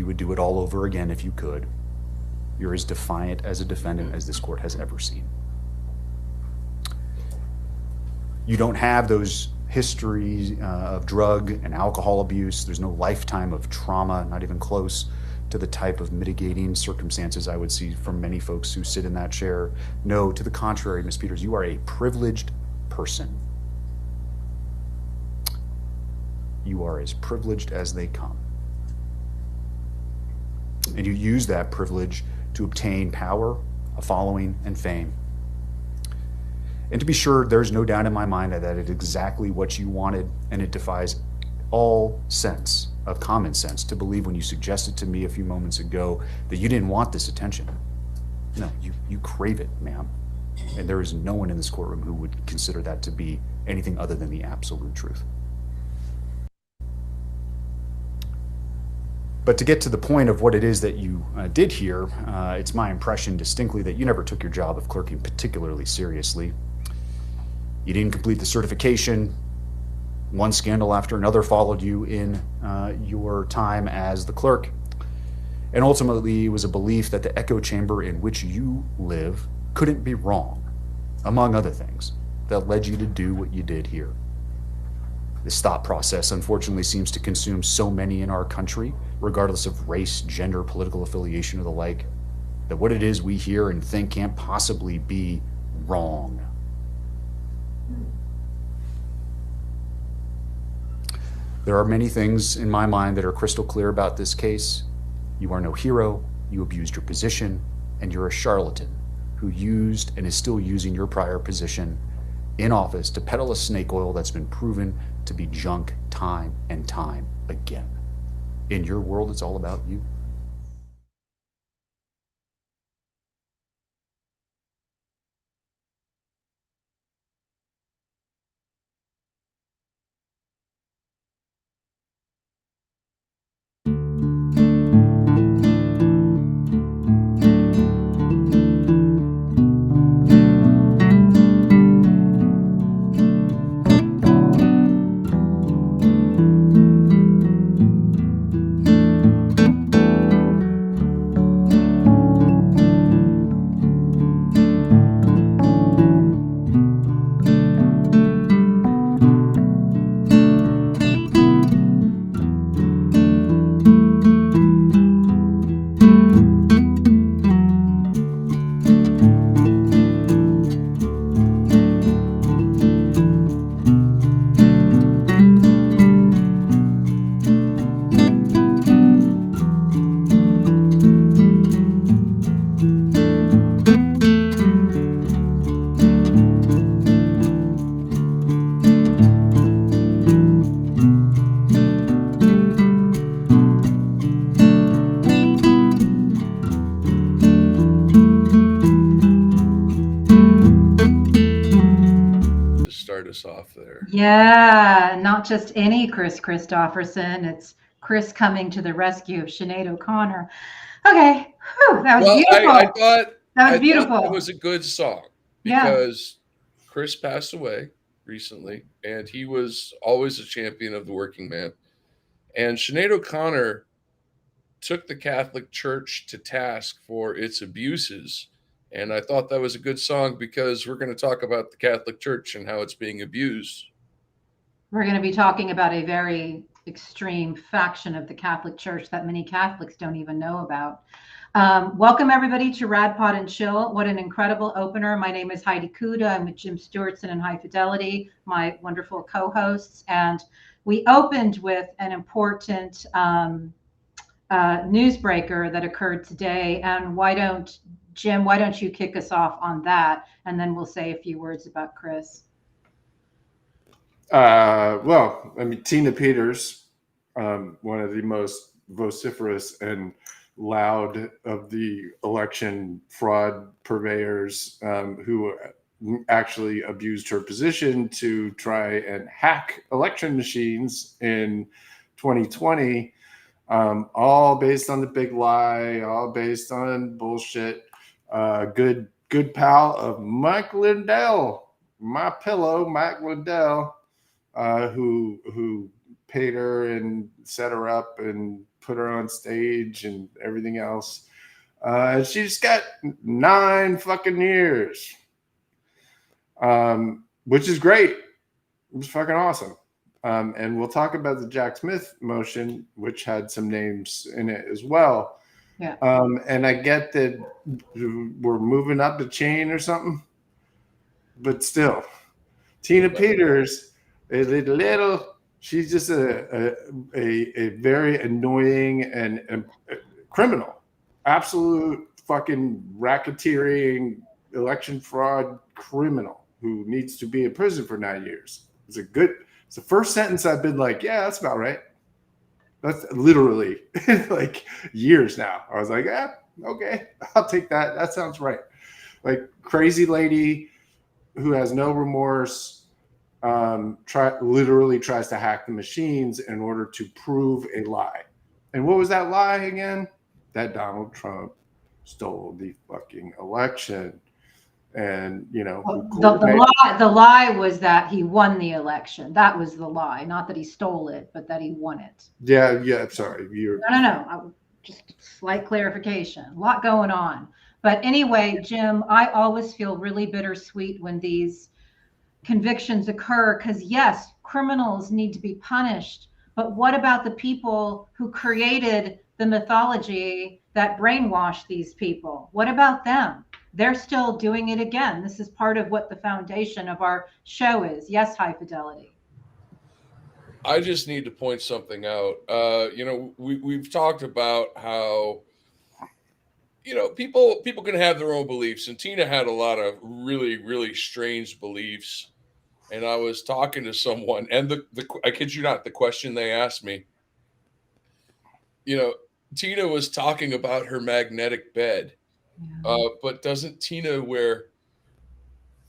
you would do it all over again if you could. You're as defiant as a defendant as this court has ever seen. You don't have those histories of drug and alcohol abuse. There's no lifetime of trauma, not even close to the type of mitigating circumstances I would see from many folks who sit in that chair. No, to the contrary, Ms. Peters, you are a privileged person. You are as privileged as they come. And you use that privilege to obtain power, a following, and fame. And to be sure, there's no doubt in my mind that it's exactly what you wanted, and it defies all sense of common sense to believe when you suggested to me a few moments ago that you didn't want this attention. No, you crave it, ma'am. And there is no one in this courtroom who would consider that to be anything other than the absolute truth. But to get to the point of what it is that you did here, it's my impression distinctly that you never took your job of clerking particularly seriously. You didn't complete the certification. One scandal after another followed you in your time as the clerk. And ultimately, it was a belief that the echo chamber in which you live couldn't be wrong, among other things, that led you to do what you did here. This thought process, unfortunately, seems to consume so many in our country, regardless of race, gender, political affiliation, or the like, that what it is we hear and think can't possibly be wrong. There are many things in my mind that are crystal clear about this case. You are no hero, you abused your position, and you're a charlatan who used and is still using your prior position in office to peddle a snake oil that's been proven to be junk time and time again. In your world, it's all about you. Us off there. Yeah, not just any Chris Christopherson. It's Chris coming to the rescue of Sinead O'Connor. Okay, whew, that was beautiful. I thought that was a good song because Chris passed away recently, and he was always a champion of the working man. And Sinead O'Connor took the Catholic Church to task for its abuses. And I thought that was a good song because we're going to talk about the Catholic Church and how it's being abused. We're going to be talking about a very extreme faction of the Catholic Church that many Catholics don't even know about. Welcome, everybody, to Rad Pod and Chill. What an incredible opener. My name is Heidi Kuda. I'm with Jim Stewartson and High Fidelity, my wonderful co-hosts. And we opened with an important newsbreaker that occurred today. And Jim, why don't you kick us off on that? And then we'll say a few words about Chris. Well, I mean, Tina Peters, one of the most vociferous and loud of the election fraud purveyors, who actually abused her position to try and hack election machines in 2020, all based on the big lie, all based on bullshit. Good pal of Mike Lindell, my pillow, Mike Lindell, who paid her and set her up and put her on stage and everything else. And she just got 9 fucking years, which is great. It was fucking awesome. And we'll talk about the Jack Smith motion, which had some names in it as well. Yeah. And I get that we're moving up the chain or something, but still, Tina Peters is a little. She's just a very annoying and criminal, absolute fucking racketeering, election fraud criminal who needs to be in prison for 9 years. It's the first sentence I've been like, yeah, that's about right. That's literally like years now. I was like, yeah, okay, I'll take that. That sounds right. Like crazy lady who has no remorse, literally tries to hack the machines in order to prove a lie. And what was that lie again? That Donald Trump stole the fucking election. And, you know, the lie was that he won the election. That was the lie, not that he stole it, but that he won it. Yeah. Sorry. No. Just slight clarification. A lot going on. But anyway, Jim, I always feel really bittersweet when these convictions occur because, yes, criminals need to be punished. But what about the people who created the mythology that brainwashed these people? What about them? They're still doing it again. This is part of what the foundation of our show is. Yes, High Fidelity. I just need to point something out. You know, we've talked about how, you know, people can have their own beliefs, and Tina had a lot of really, really strange beliefs. And I was talking to someone, and I kid you not, the question they asked me, you know, Tina was talking about her magnetic bed. But doesn't Tina wear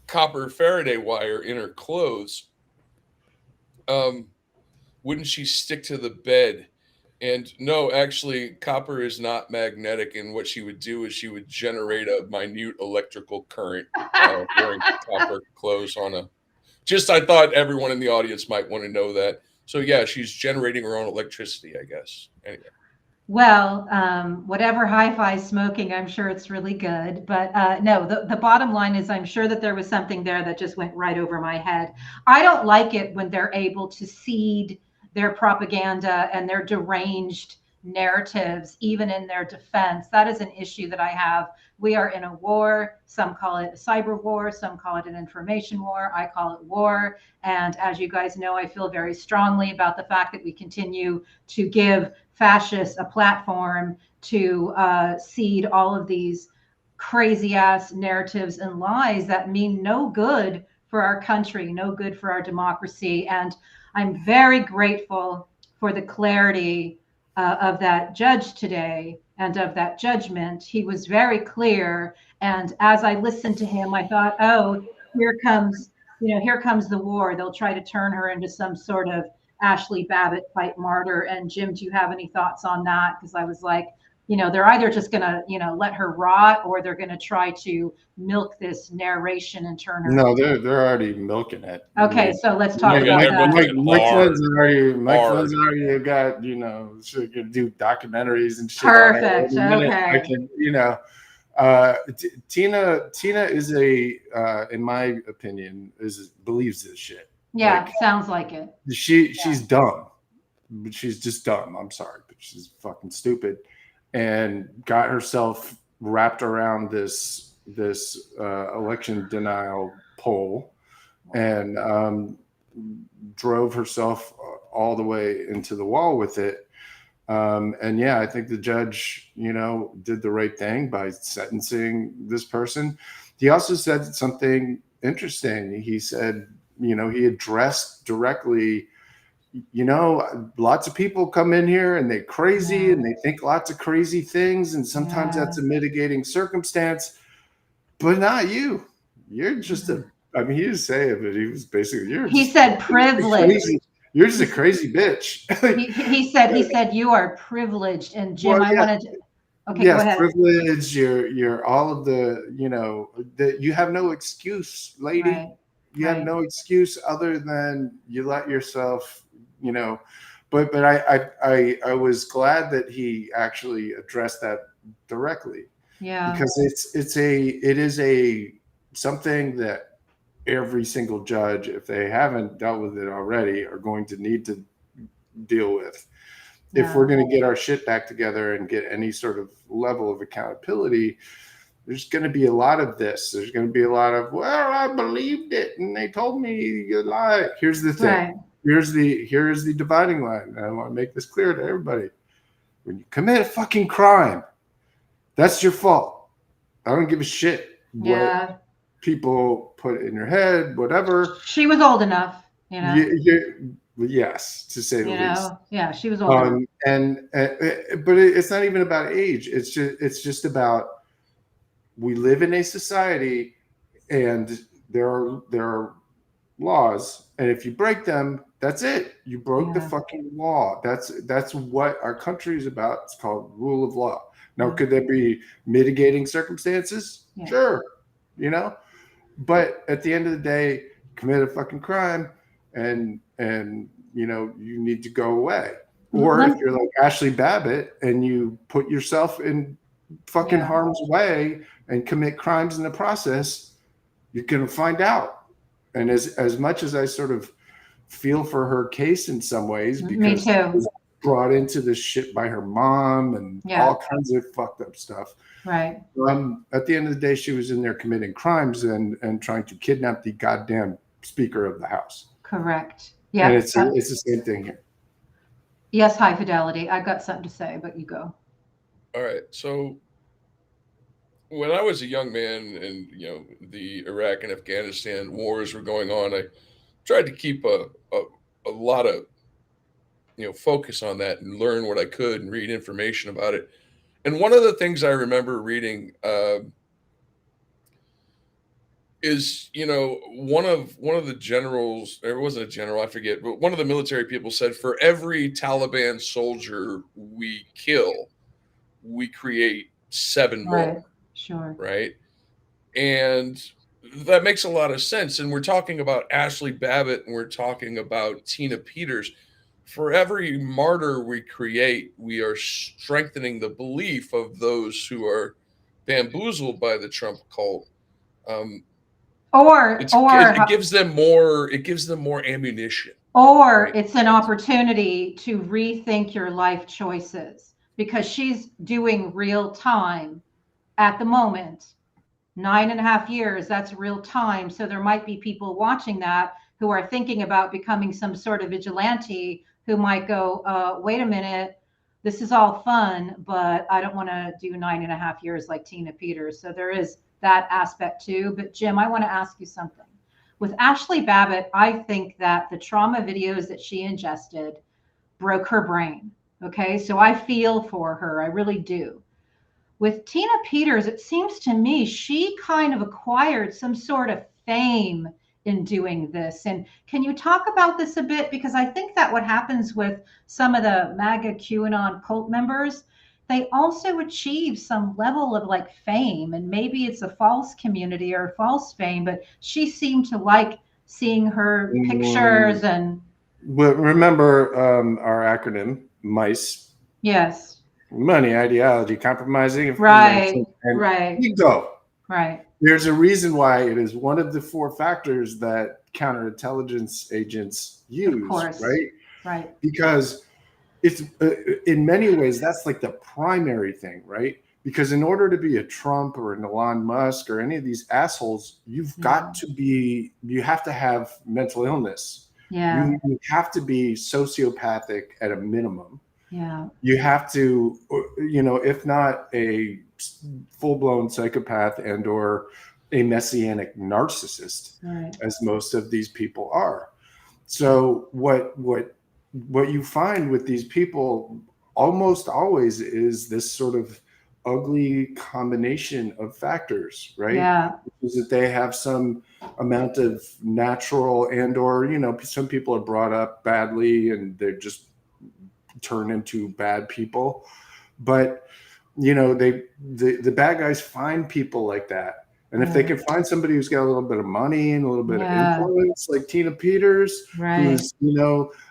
copper Faraday wire in her clothes? Wouldn't she stick to the bed? And no, actually, copper is not magnetic. And what she would do is she would generate a minute electrical current wearing copper clothes on a. Just, I thought everyone in the audience might want to know that. So yeah, she's generating her own electricity, I guess. Anyway. Well, whatever hi-fi is smoking, I'm sure it's really good. But no, the bottom line is I'm sure that there was something there that just went right over my head. I don't like it when they're able to seed their propaganda and their deranged narratives, even in their defense. That is an issue that I have. We are in a war. Some call it a cyber war. Some call it an information war. I call it war. And as you guys know, I feel very strongly about the fact that we continue to give fascists a platform to seed all of these crazy ass narratives and lies that mean no good for our country, no good for our democracy. And I'm very grateful for the clarity of that judge today and of that judgment. He was very clear. And as I listened to him, I thought, oh, here comes the war. They'll try to turn her into some sort of Ashley Babbitt type martyr. And Jim, do you have any thoughts on that? Because I was like, they're either just going to, let her rot, or they're going to try to milk this narration and turn her. No, they're already milking it. Okay, so let's talk about that. Mike Flynn's already got, so you can do documentaries and shit. Perfect. Okay. I can, Tina is in my opinion, believes this shit. Yeah, sounds like it. She's dumb, but she's just dumb. I'm sorry, but she's fucking stupid, and got herself wrapped around this election denial poll, and drove herself all the way into the wall with it. And yeah, I think the judge, did the right thing by sentencing this person. He also said something interesting. He said, he addressed directly, lots of people come in here and they're crazy and they think lots of crazy things. And sometimes that's a mitigating circumstance, but not you. You're just he didn't say it, but he was basically, he said privileged. You're just a crazy bitch. he said you are privileged. And Jim, I wanted to. Okay, yes, go ahead. Privilege. You're all of the, that you have no excuse, lady. Right. You have no excuse other than you let yourself you know, but I was glad that he actually addressed that directly. Yeah. Because it is something that every single judge, if they haven't dealt with it already, are going to need to deal with. If we're going to get our shit back together and get any sort of level of accountability, there's going to be a lot of this. There's going to be a lot of, well, I believed it and they told me you lied. Here's the thing. Right. Here's the dividing line. And I want to make this clear to everybody. When you commit a fucking crime, that's your fault. I don't give a shit what people put in your head, whatever. She was old enough, you know. Yes, to say the least. Yeah, she was old enough. But it's not even about age. It's just about, we live in a society, and there are laws, and if you break them, that's it. You broke the fucking law. That's what our country is about. It's called rule of law. Now, could there be mitigating circumstances? Yeah. Sure, you know. But at the end of the day, commit a fucking crime, and you know, you need to go away. Or if you're like Ashley Babbitt and you put yourself in fucking harm's way and commit crimes in the process, you're gonna find out. And as much as I sort of feel for her case in some ways, because she was brought into this shit by her mom and all kinds of fucked up stuff. Right. At the end of the day, she was in there committing crimes and trying to kidnap the goddamn Speaker of the House. Correct. Yeah. And it's the same thing here. Yes, High Fidelity. I've got something to say, but you go. All right. So when I was a young man and, you know, the Iraq and Afghanistan wars were going on, I tried to keep a lot of, you know, focus on that and learn what I could and read information about it. And one of the things I remember reading is, you know, one of the generals, or it wasn't a general, I forget, but one of the military people said, for every Taliban soldier we kill, we create 7 more. Sure. Right. And that makes a lot of sense. And we're talking about Ashley Babbitt and we're talking about Tina Peters. For every martyr we create, we are strengthening the belief of those who are bamboozled by the Trump cult. It gives them more ammunition. Or right? It's an opportunity to rethink your life choices, because she's doing real time at the moment. 9.5 years, that's real time. So there might be people watching that who are thinking about becoming some sort of vigilante, who might go, wait a minute, this is all fun, but I don't want to do 9.5 years like Tina Peters. So there is that aspect too. But Jim, I want to ask you something. With Ashley Babbitt, I think that the trauma videos that she ingested broke her brain. Okay, so I feel for her. I really do. With Tina Peters, it seems to me she kind of acquired some sort of fame in doing this. And can you talk about this a bit? Because I think that what happens with some of the MAGA QAnon cult members, they also achieve some level of like fame, and maybe it's a false community or false fame, but she seemed to like seeing her pictures and. Well, remember our acronym, MICE. Yes. Money, ideology, compromising, right, and right. ego. Right. There's a reason why it is one of the 4 factors that counterintelligence agents use. Of course. Right. Right. Because it's in many ways that's like the primary thing, right? Because in order to be a Trump or an Elon Musk or any of these assholes, you have to have mental illness. Yeah. You have to be sociopathic at a minimum. Yeah. You have to, you know, if not a full-blown psychopath and or a messianic narcissist, right, as most of these people are. So what you find with these people almost always is this sort of ugly combination of factors, right? Yeah. Is that they have some amount of natural and or, you know, some people are brought up badly and they're just turn into bad people. But, you know, the bad guys find people like that And if they can find somebody who's got a little bit of money and a little bit of influence, like Tina Peters, who's,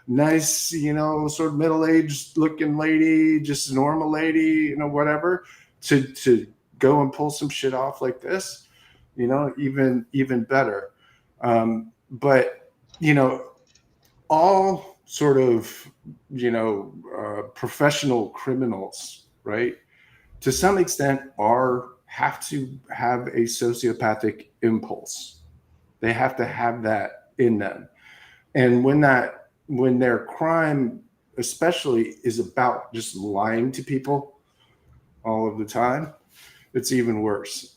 nice, sort of middle-aged looking lady, just a normal lady, whatever, to go and pull some shit off like this, even better. But, all sort of, professional criminals, right, to some extent have to have a sociopathic impulse. They have to have that in them. And when their crime especially is about just lying to people all of the time, it's even worse.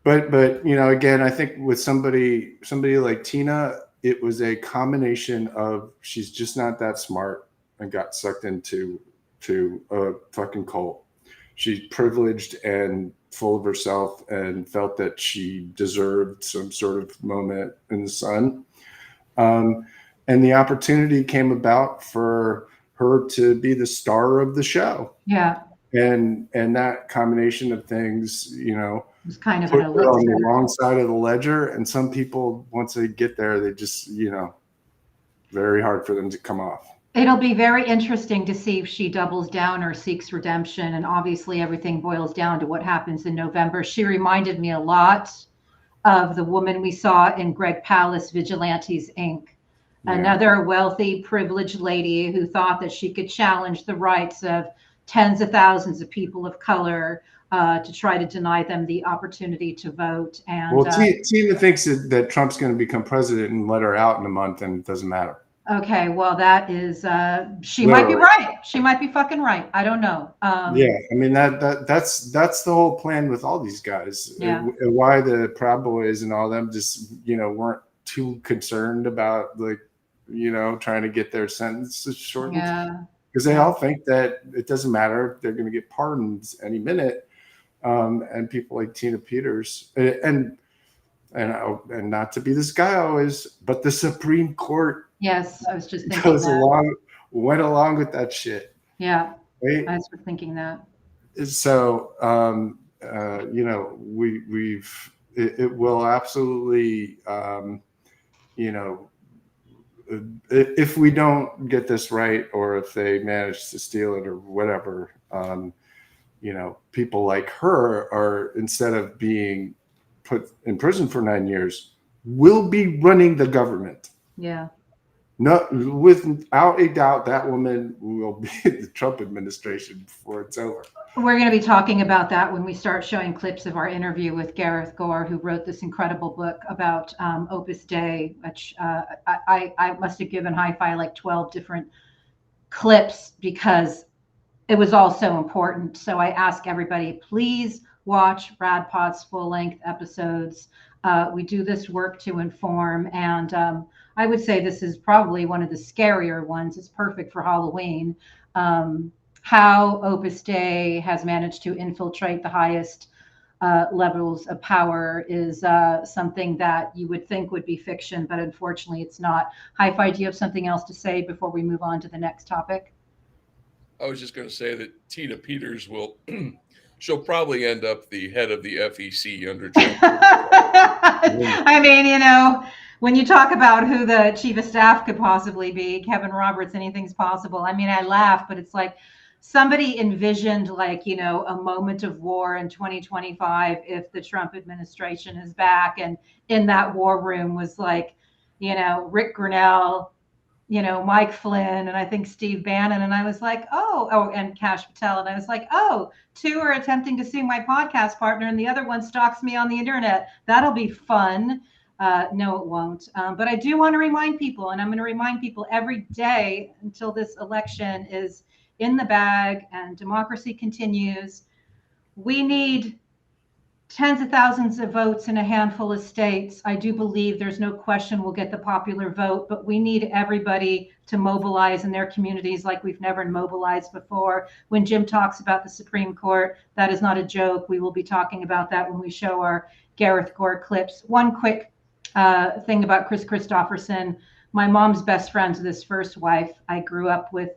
But again, I think with somebody like Tina, it was a combination of she's just not that smart and got sucked into a fucking cult. She's privileged and full of herself and felt that she deserved some sort of moment in the sun. And the opportunity came about for her to be the star of the show. Yeah. And that combination of things, was kind of put her on the wrong side of the ledger. And some people, once they get there, they just, very hard for them to come off. It'll be very interesting to see if she doubles down or seeks redemption. And obviously everything boils down to what happens in November. She reminded me a lot of the woman we saw in Greg Palast, Vigilantes, Inc. Yeah. Another wealthy, privileged lady who thought that she could challenge the rights of tens of thousands of people of color to try to deny them the opportunity to vote. And Tina thinks that Trump's going to become president and let her out in a month, and it doesn't matter. Okay, well, that is she might be right. She might be fucking right. I don't know. Yeah, I mean that's the whole plan with all these guys. Yeah. And why the Proud Boys and all them just weren't too concerned about trying to get their sentences shortened. Yeah. Because they all think that it doesn't matter, they're going to get pardoned any minute. And people like Tina Peters and not to be this guy always, but the Supreme Court. Yes, I was just thinking went along with that shit. Yeah, right? I was thinking that. So, it will absolutely, if we don't get this right, or if they manage to steal it or whatever, people like her are, instead of being put in prison for 9 years, will be running the government. Yeah. No, without a doubt, that woman will be in the Trump administration before it's over. We're going to be talking about that when we start showing clips of our interview with Gareth Gore, who wrote this incredible book about Opus Dei, which I must have given Hi-Fi like 12 different clips because it was all so important. So I ask everybody, please watch RadPod's full-length episodes. We do this work to inform, and I would say this is probably one of the scarier ones. It's perfect for Halloween. How Opus Dei has managed to infiltrate the highest levels of power is something that you would think would be fiction, but unfortunately it's not. Hi-Fi, do you have something else to say before we move on to the next topic? I was just going to say that Tina Peters will, she'll probably end up the head of the FEC under Trump. I mean, when you talk about who the chief of staff could possibly be, Kevin Roberts, anything's possible. I mean, I laugh, but it's like somebody envisioned a moment of war in 2025 if the Trump administration is back, and in that war room was Rick Grinnell, Mike Flynn, and I think Steve Bannon. And I was like, and Kash Patel. And I was like, two are attempting to sue my podcast partner and the other one stalks me on the internet. That'll be fun. No, it won't. But I do want to remind people, and I'm going to remind people every day until this election is in the bag and democracy continues. We need tens of thousands of votes in a handful of states. I do believe there's no question we'll get the popular vote, but we need everybody to mobilize in their communities like we've never mobilized before. When Jim talks about the Supreme Court, that is not a joke. We will be talking about that when we show our Gareth Gore clips. One quick thing about Chris Christopherson. My mom's best friend's this first wife. I grew up with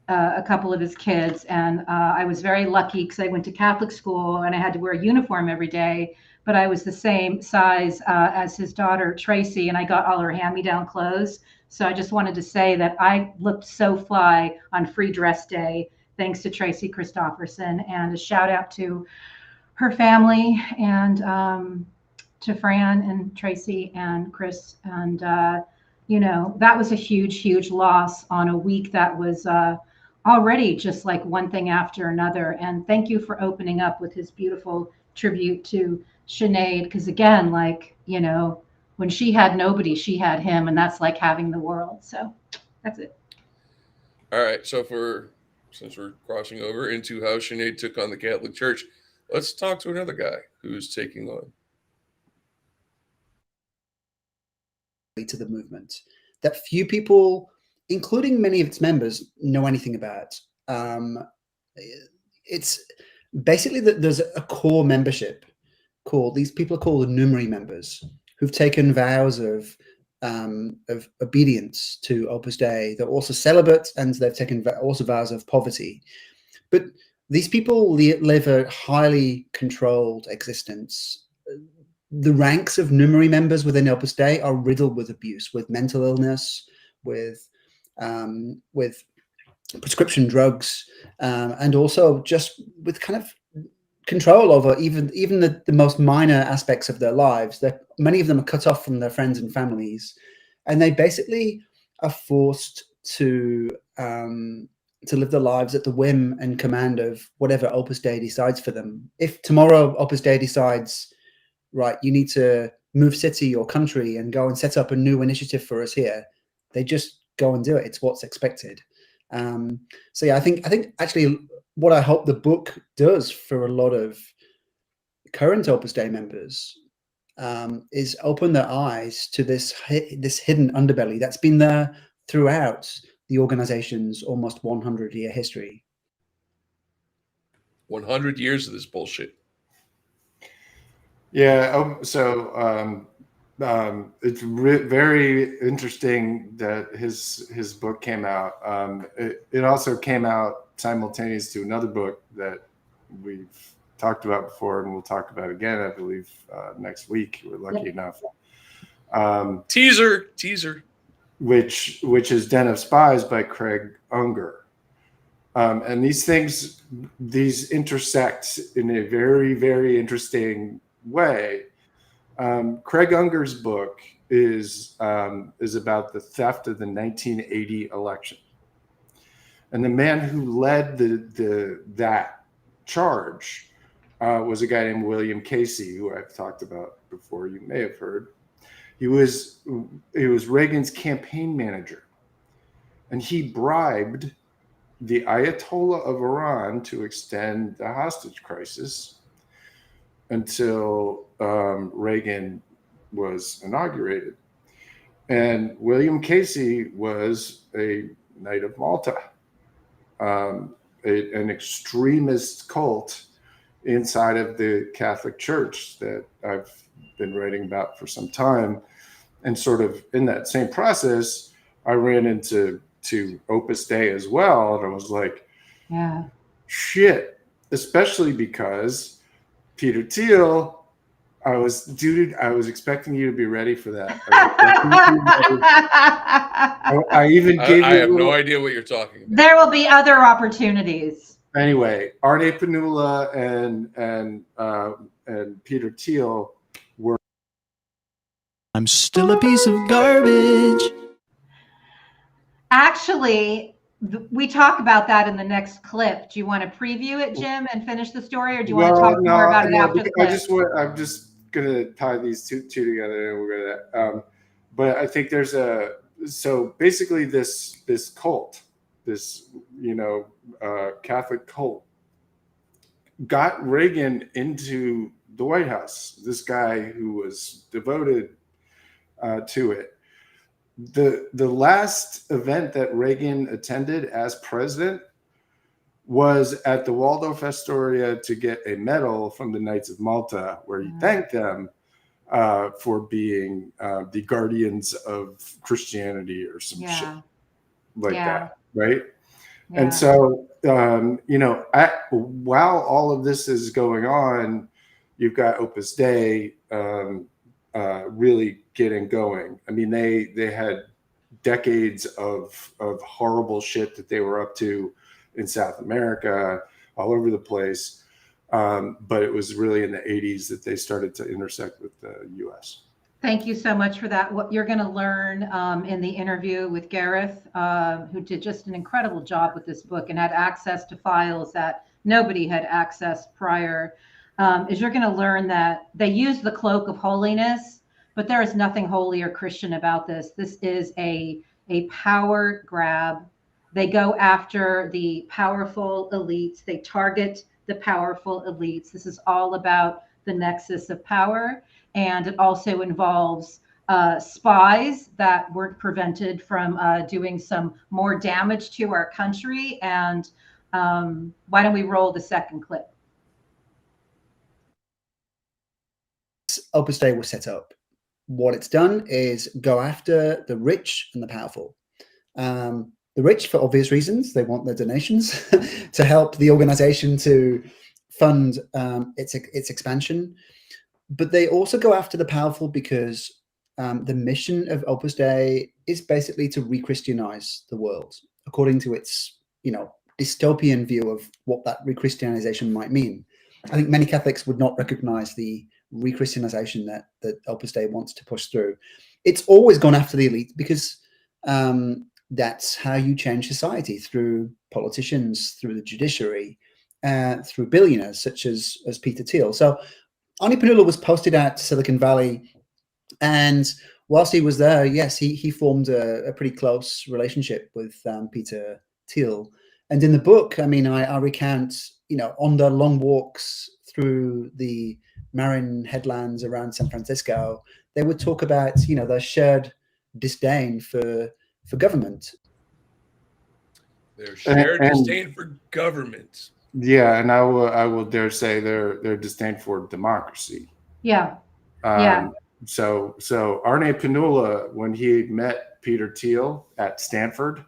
a couple of his kids, and I was very lucky because I went to Catholic school and I had to wear a uniform every day, but I was the same size as his daughter Tracy, and I got all her hand-me-down clothes. So I just wanted to say that I looked so fly on Free Dress Day thanks to Tracy Christopherson, and a shout out to her family and to Fran and Tracy and Chris. And that was a huge loss on a week that was already just like one thing after another. And thank you for opening up with his beautiful tribute to Sinead, because again, when she had nobody, she had him, and that's like having the world. So that's it. All right, so since we're crossing over into how Sinead took on the Catholic Church, let's talk to another guy who's taking on to the movement that few people, including many of its members, know anything about. It's basically that there's a core membership these people are called the Numeri members, who've taken vows of obedience to Opus Dei. They're also celibate, and they've taken also vows of poverty. But these people live a highly controlled existence. The ranks of Numeri members within Opus Dei are riddled with abuse, with mental illness, with prescription drugs, and also just with kind of control over even the most minor aspects of their lives. That many of them are cut off from their friends and families, and they basically are forced to live their lives at the whim and command of whatever Opus Dei decides for them. If tomorrow Opus Dei decides, right, you need to move city or country and go and set up a new initiative for us here, they just go and do it. It's what's expected. So yeah, I think actually what I hope the book does for a lot of current Opus Dei members is open their eyes to this hidden underbelly that's been there throughout the organization's almost 100-year history. 100 years of this bullshit. Yeah. It's very interesting that his book came out. It also came out simultaneous to another book that we've talked about before, and we'll talk about again, I believe, next week. We're lucky enough. Teaser. Which is Den of Spies by Craig Unger. And these intersect in a very, very interesting way. Craig Unger's book is about the theft of the 1980 election, and the man who led that charge was a guy named William Casey, who I've talked about before. You may have heard. He was Reagan's campaign manager, and he bribed the Ayatollah of Iran to extend the hostage crisis until Reagan was inaugurated. And William Casey was a Knight of Malta, an extremist cult inside of the Catholic Church that I've been writing about for some time. And sort of in that same process, I ran into Opus Dei as well. And I was like, yeah, shit, especially because Peter Thiel, I was expecting you to be ready for that. I even gave I have no idea what you're talking about. There will be other opportunities. Anyway, Arne Panula and Peter Thiel were. I'm still a piece of garbage. Actually, we talk about that in the next clip. Do you want to preview it, Jim, and finish the story, or do you want to talk more about it after the clip? I'm just gonna tie these two together, and we're gonna. But I think there's so basically this cult, this Catholic cult, got Reagan into the White House. This guy who was devoted to it. The last event that Reagan attended as president was at the Waldorf Astoria to get a medal from the Knights of Malta, where he thanked them for being the guardians of Christianity or some shit like that, right? Yeah. And so, you know, while all of this is going on, you've got Opus Dei really getting going. I mean, they had decades of horrible shit that they were up to in South America, all over the place. But it was really in the 80s that they started to intersect with the US. Thank you so much for that. What you're going to learn in the interview with Gareth, who did just an incredible job with this book and had access to files that nobody had accessed prior, is you're going to learn that they use the cloak of holiness, but there is nothing holy or Christian about this. This is a power grab. They go after the powerful elites. They target the powerful elites. This is all about the nexus of power. And it also involves spies that weren't prevented from doing some more damage to our country. And why don't we roll the second clip? Opus Dei was set up. What it's done is go after the rich and the powerful. The rich, for obvious reasons, they want their donations to help the organization to fund its expansion. But they also go after the powerful because the mission of Opus Dei is basically to re-Christianize the world, according to its, you know, dystopian view of what that re-Christianization might mean. I think many Catholics would not recognize the re-Christianization that Opus Dei wants to push through. It's always gone after the elite because that's how you change society, through politicians, through the judiciary, through billionaires such as Peter Thiel. So Ani Panula was posted out to Silicon Valley, and whilst he was there, yes, he formed a pretty close relationship with Peter Thiel. And in the book, I mean, I recount, you know, on the long walks through the Marin headlands around San Francisco, they would talk about, you know, their shared disdain for government. Their shared disdain for government. Yeah, and I will dare say their disdain for democracy. Yeah. Yeah. So Arne Panula, when he met Peter Thiel at Stanford,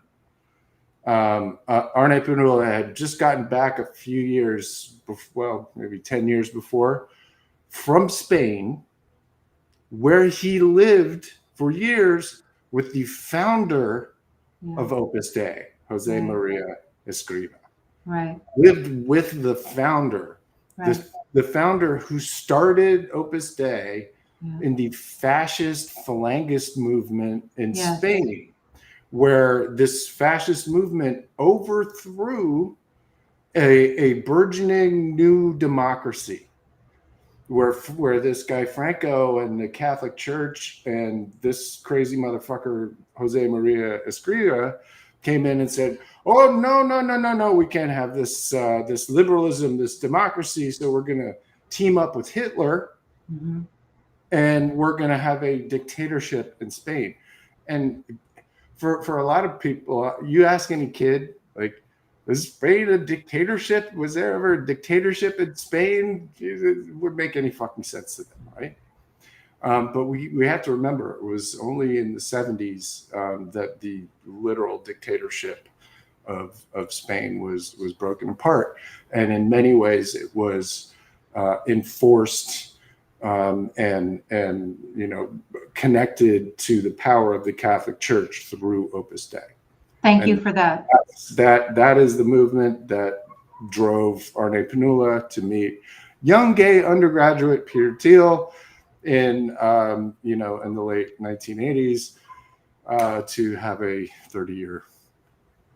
Arne Panula had just gotten back a few years, well, maybe 10 years before, from Spain, where he lived for years with the founder of Opus Dei, Jose Maria Escriva. Right. Lived with the founder, the founder who started Opus Dei in the fascist Falangist movement in Spain, where this fascist movement overthrew a burgeoning new democracy, where this guy Franco and the Catholic Church and this crazy motherfucker Jose Maria Escriva came in and said, "Oh no, we can't have this this liberalism, this democracy. So we're going to team up with Hitler, and we're going to have a dictatorship in Spain." And for a lot of people, you ask any kid, like, was Spain a dictatorship? Was there ever a dictatorship in Spain? It wouldn't make any fucking sense to them, right? But we have to remember, it was only in the 70s that the literal dictatorship of Spain was broken apart, and in many ways it was enforced and you know, connected to the power of the Catholic Church through Opus Dei. Thank you for that. That is the movement that drove Arne Panula to meet young gay undergraduate Peter Thiel in you know, in the late 1980s to have a 30-year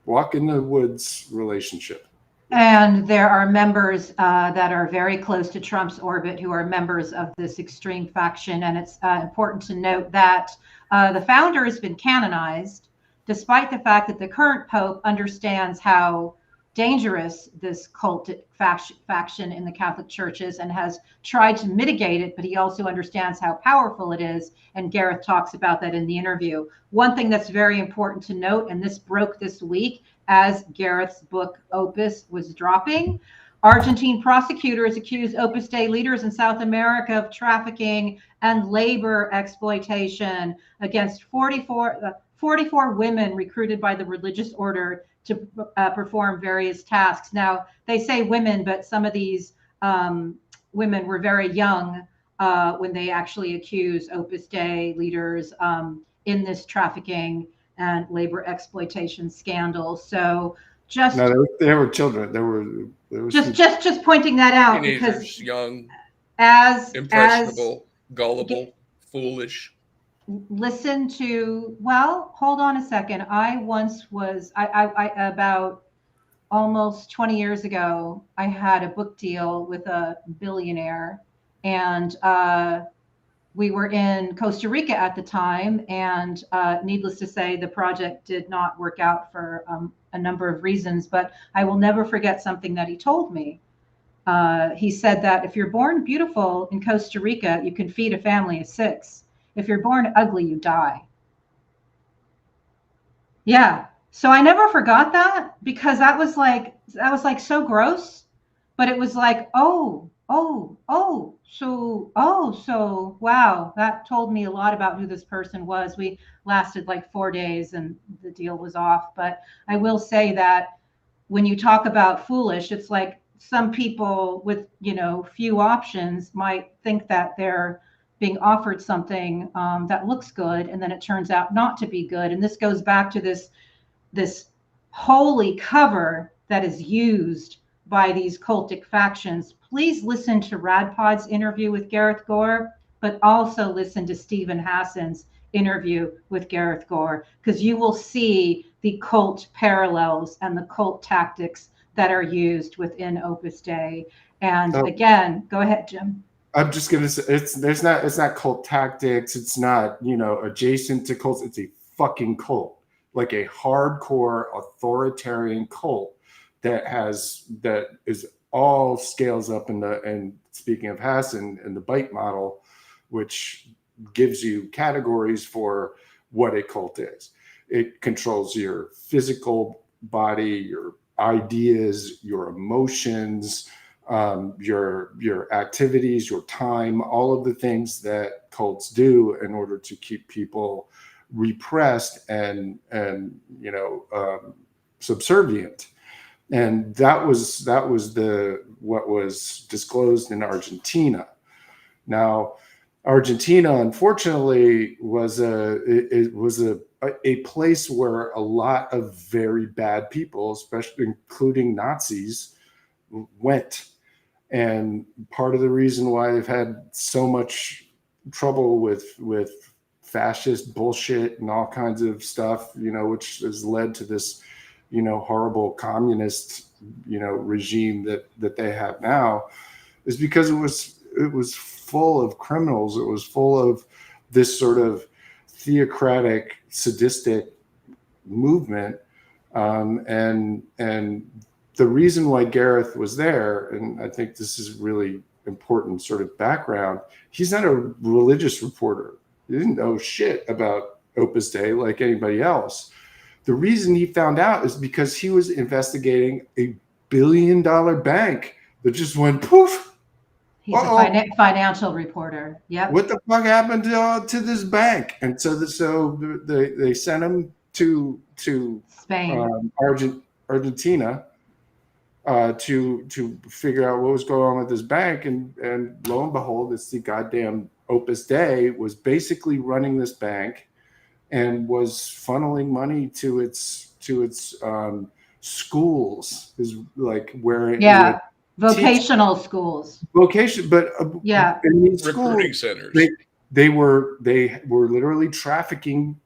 walk in the woods relationship. And there are members that are very close to Trump's orbit who are members of this extreme faction. And it's important to note that the founder has been canonized, despite the fact that the current Pope understands how dangerous this cult faction in the Catholic Church is and has tried to mitigate it, but he also understands how powerful it is. And Gareth talks about that in the interview. One thing that's very important to note, and this broke this week as Gareth's book Opus was dropping, Argentine prosecutors accused Opus Dei leaders in South America of trafficking and labor exploitation against 44 women recruited by the religious order to perform various tasks. Now, they say women, but some of these women were very young when they actually accused Opus Dei leaders in this trafficking and labor exploitation scandal. So just no, they were children. There was just pointing that out teenagers, because young, as impressionable, gullible, foolish. Listen to, well, hold on a second. I once was, I about almost 20 years ago, I had a book deal with a billionaire, and we were in Costa Rica at the time. And needless to say, the project did not work out for a number of reasons, but I will never forget something that he told me. He said that if you're born beautiful in Costa Rica, you can feed a family of 6. If you're born ugly, you die. Yeah. So I never forgot that, because that was like so gross, but it was like, so wow, that told me a lot about who this person was. We lasted like 4 days and the deal was off. But I will say that when you talk about foolish, it's like some people with, few options might think that they're being offered something that looks good, and then it turns out not to be good. And this goes back to this holy cover that is used by these cultic factions. Please listen to Radpod's interview with Gareth Gore, but also listen to Stephen Hassan's interview with Gareth Gore, because you will see the cult parallels and the cult tactics that are used within Opus Dei. And again, go ahead, Jim. I'm just gonna say it's not cult tactics. It's not, adjacent to cults. It's a fucking cult, like a hardcore authoritarian cult that is all scales up and speaking of Hassan and the bite model, which gives you categories for what a cult is. It controls your physical body, your ideas, your emotions, your activities, your time, all of the things that cults do in order to keep people repressed and subservient. And that was what was disclosed in Argentina. Now, Argentina, unfortunately, was a place where a lot of very bad people, especially including Nazis, went. And part of the reason why they've had so much trouble with fascist bullshit and all kinds of stuff, which has led to this, horrible communist, regime that they have now, is because it was full of criminals. It was full of this sort of theocratic, sadistic movement, and the reason why Gareth was there, and I think this is really important sort of background, he's not a religious reporter. He didn't know shit about Opus Dei like anybody else. The reason he found out is because he was investigating a $1 billion bank that just went poof. He's a financial reporter. Yep. What the fuck happened to this bank? And so they sent him to Spain, Argentina, to figure out what was going on with this bank, and lo and behold, it's the goddamn Opus Dei was basically running this bank and was funneling money to its schools, is like where vocational schools. Vocation, but in these recruiting schools, centers. They were literally trafficking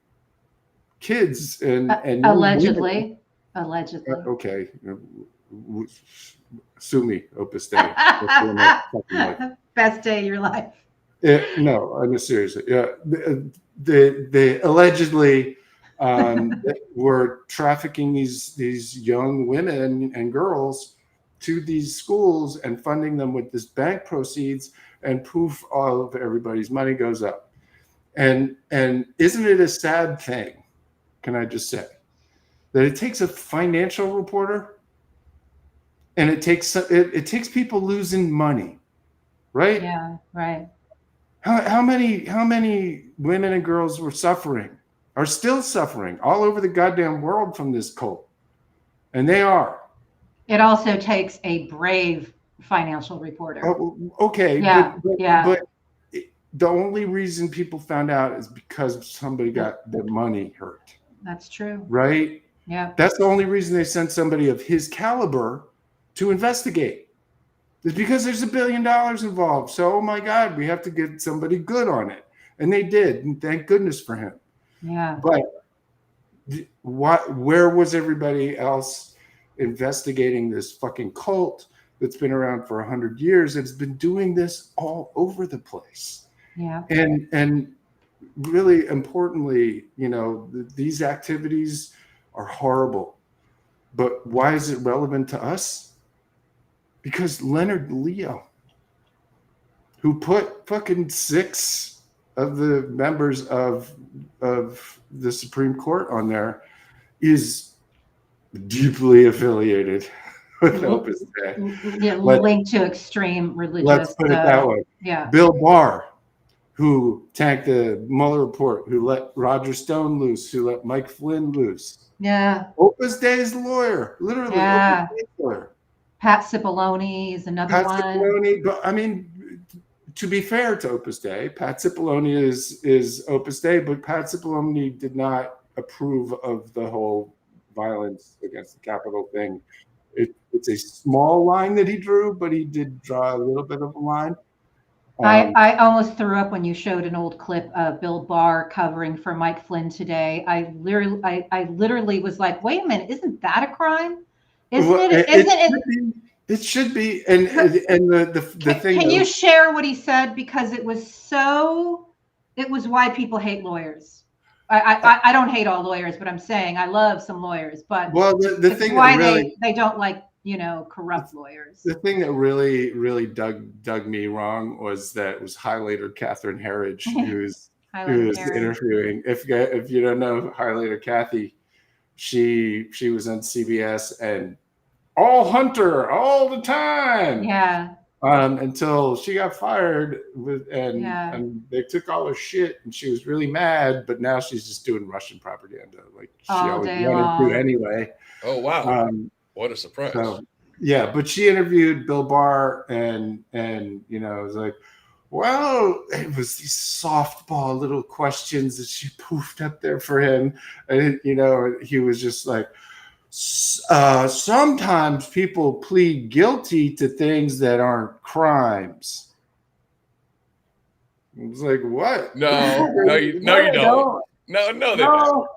kids and allegedly. Okay. Sue me, Opus Dei. Best day of your life. No, I mean, seriously. Yeah, they allegedly were trafficking these young women and girls to these schools and funding them with this bank proceeds, and poof, all of everybody's money goes up. And isn't it a sad thing, can I just say, that it takes a financial reporter and it takes people losing money, right? Yeah, right. How many women and girls were suffering are still suffering all over the goddamn world from this cult. And they are. It also takes a brave financial reporter. Oh, okay. Yeah, But the only reason people found out is because somebody got their money hurt. That's true. Right? Yeah. That's the only reason they sent somebody of his caliber to investigate. It's because there's $1 billion involved. So, oh my God, we have to get somebody good on it. And they did. And thank goodness for him. Yeah. But where was everybody else investigating this fucking cult that's been around for 100 years? It's been doing this all over the place. Yeah. And really importantly, you know, these activities are horrible. But why is it relevant to us? Because Leonard Leo, who put fucking 6 of the members of the Supreme Court on there, is deeply affiliated with Opus Dei. Yeah, linked to extreme religious. Let's put it that way. Yeah. Bill Barr, who tanked the Mueller report, who let Roger Stone loose, who let Mike Flynn loose. Yeah. Opus Dei's lawyer, literally. Yeah. Opus Dei's lawyer. Pat Cipollone is another one. Cipollone, but I mean, to be fair to Opus Dei, Pat Cipollone is Opus Dei, but Pat Cipollone did not approve of the whole violence against the Capitol thing. It's a small line that he drew, but he did draw a little bit of a line. I almost threw up when you showed an old clip of Bill Barr covering for Mike Flynn today. I literally was like, wait a minute, isn't that a crime? It should be. And the thing. Can you share what he said? Because it was why people hate lawyers. I don't hate all lawyers, but I'm saying I love some lawyers. But well, the thing why that really, they don't like, you know, corrupt lawyers. The thing that really dug me wrong was that it was highlighter Catherine Herridge who's interviewing. If you don't know highlighter Kathy, she was on CBS and all Hunter all the time. Yeah. Until she got fired and they took all her shit and she was really mad, but now she's just doing Russian propaganda like she always wanted to anyway. Oh wow. What a surprise. So, yeah, but she interviewed Bill Barr and you know, it was like, well, it was these softball little questions that she poofed up there for him. And, you know, he was just like, sometimes people plead guilty to things that aren't crimes. It was like, what? No, you don't. No, they don't.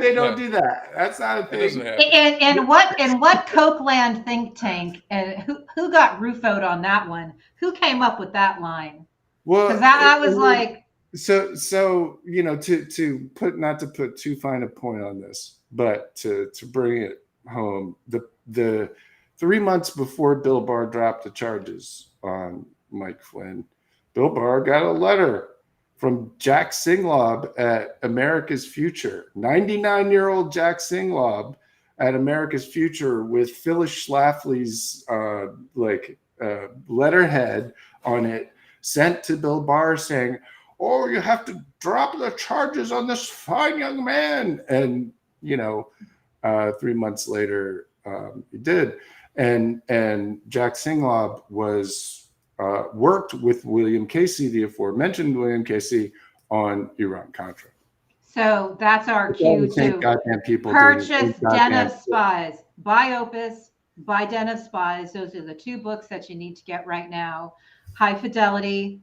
They don't do that. That's not a thing. And what Cokeland think tank and who got Rufoed on that one? Who came up with that line? Well, because that was like. So you know, to put not to put too fine a point on this, but to bring it home, the 3 months before Bill Barr dropped the charges on Mike Flynn, Bill Barr got a letter from Jack Singlob at America's Future, 99-year-old Jack Singlob at America's Future with Phyllis Schlafly's letterhead on it, sent to Bill Barr saying, "Oh, you have to drop the charges on this fine young man." And, you know, 3 months later, he did. And Jack Singlob was worked with William Casey, the aforementioned William Casey, on Iran-Contra. So that's our cue to purchase Den of Spies. Buy Opus, buy Den of Spies. Those are the 2 books that you need to get right now. High Fidelity.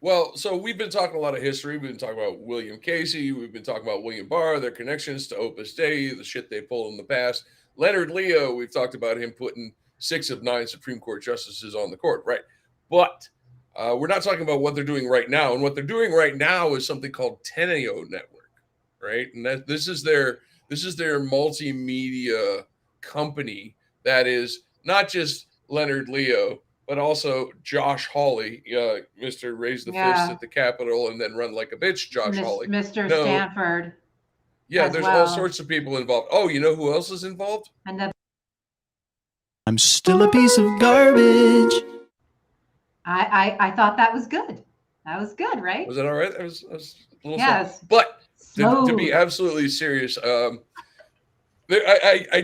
Well, so we've been talking a lot of history. We've been talking about William Casey. We've been talking about William Barr, their connections to Opus Dei, the shit they pulled in the past. Leonard Leo, we've talked about him putting 6 of 9 Supreme Court justices on the court, right? But we're not talking about what they're doing right now. And what they're doing right now is something called Teneo Network, right? And this is their multimedia company that is not just Leonard Leo, but also Josh Hawley, Mr. Raise the Fist at the Capitol and then run like a bitch, Josh Hawley. Mr. Stanford. Yeah, there's all sorts of people involved. Oh, you know who else is involved? I'm still a piece of garbage. I thought that was good. That was good, right? Was that all right? I was a little yes. But To be absolutely serious, I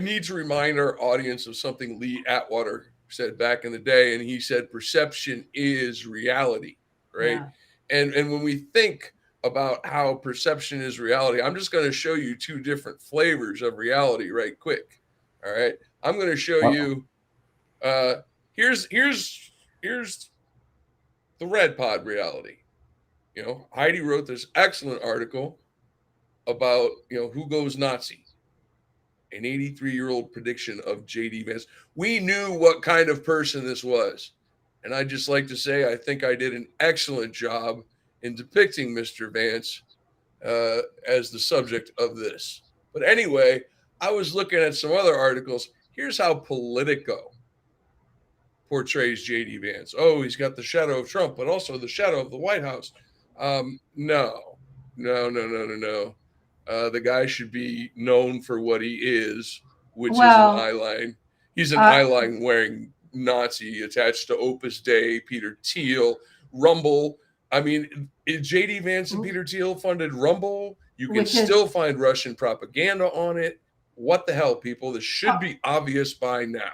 need to remind our audience of something Lee Atwater said back in the day, and he said perception is reality, right? Yeah. And when we think about how perception is reality, I'm just going to show you two different flavors of reality right quick. All right, I'm going to show you. Here's the Red Pod reality. You know, Heidi wrote this excellent article about, you know, who goes Nazi. An 83-year-old prediction of J.D. Vance. We knew what kind of person this was. And I'd just like to say, I think I did an excellent job in depicting Mr. Vance as the subject of this. But anyway, I was looking at some other articles. Here's how Politico portrays J.D. Vance. Oh, he's got the shadow of Trump, but also the shadow of the White House. No. The guy should be known for what he is, which is an eyeline. He's an eyeline wearing Nazi attached to Opus Dei, Peter Thiel, Rumble. I mean, J.D. Vance and Peter Thiel funded Rumble. You can still find Russian propaganda on it. What the hell, people? This should be obvious by now.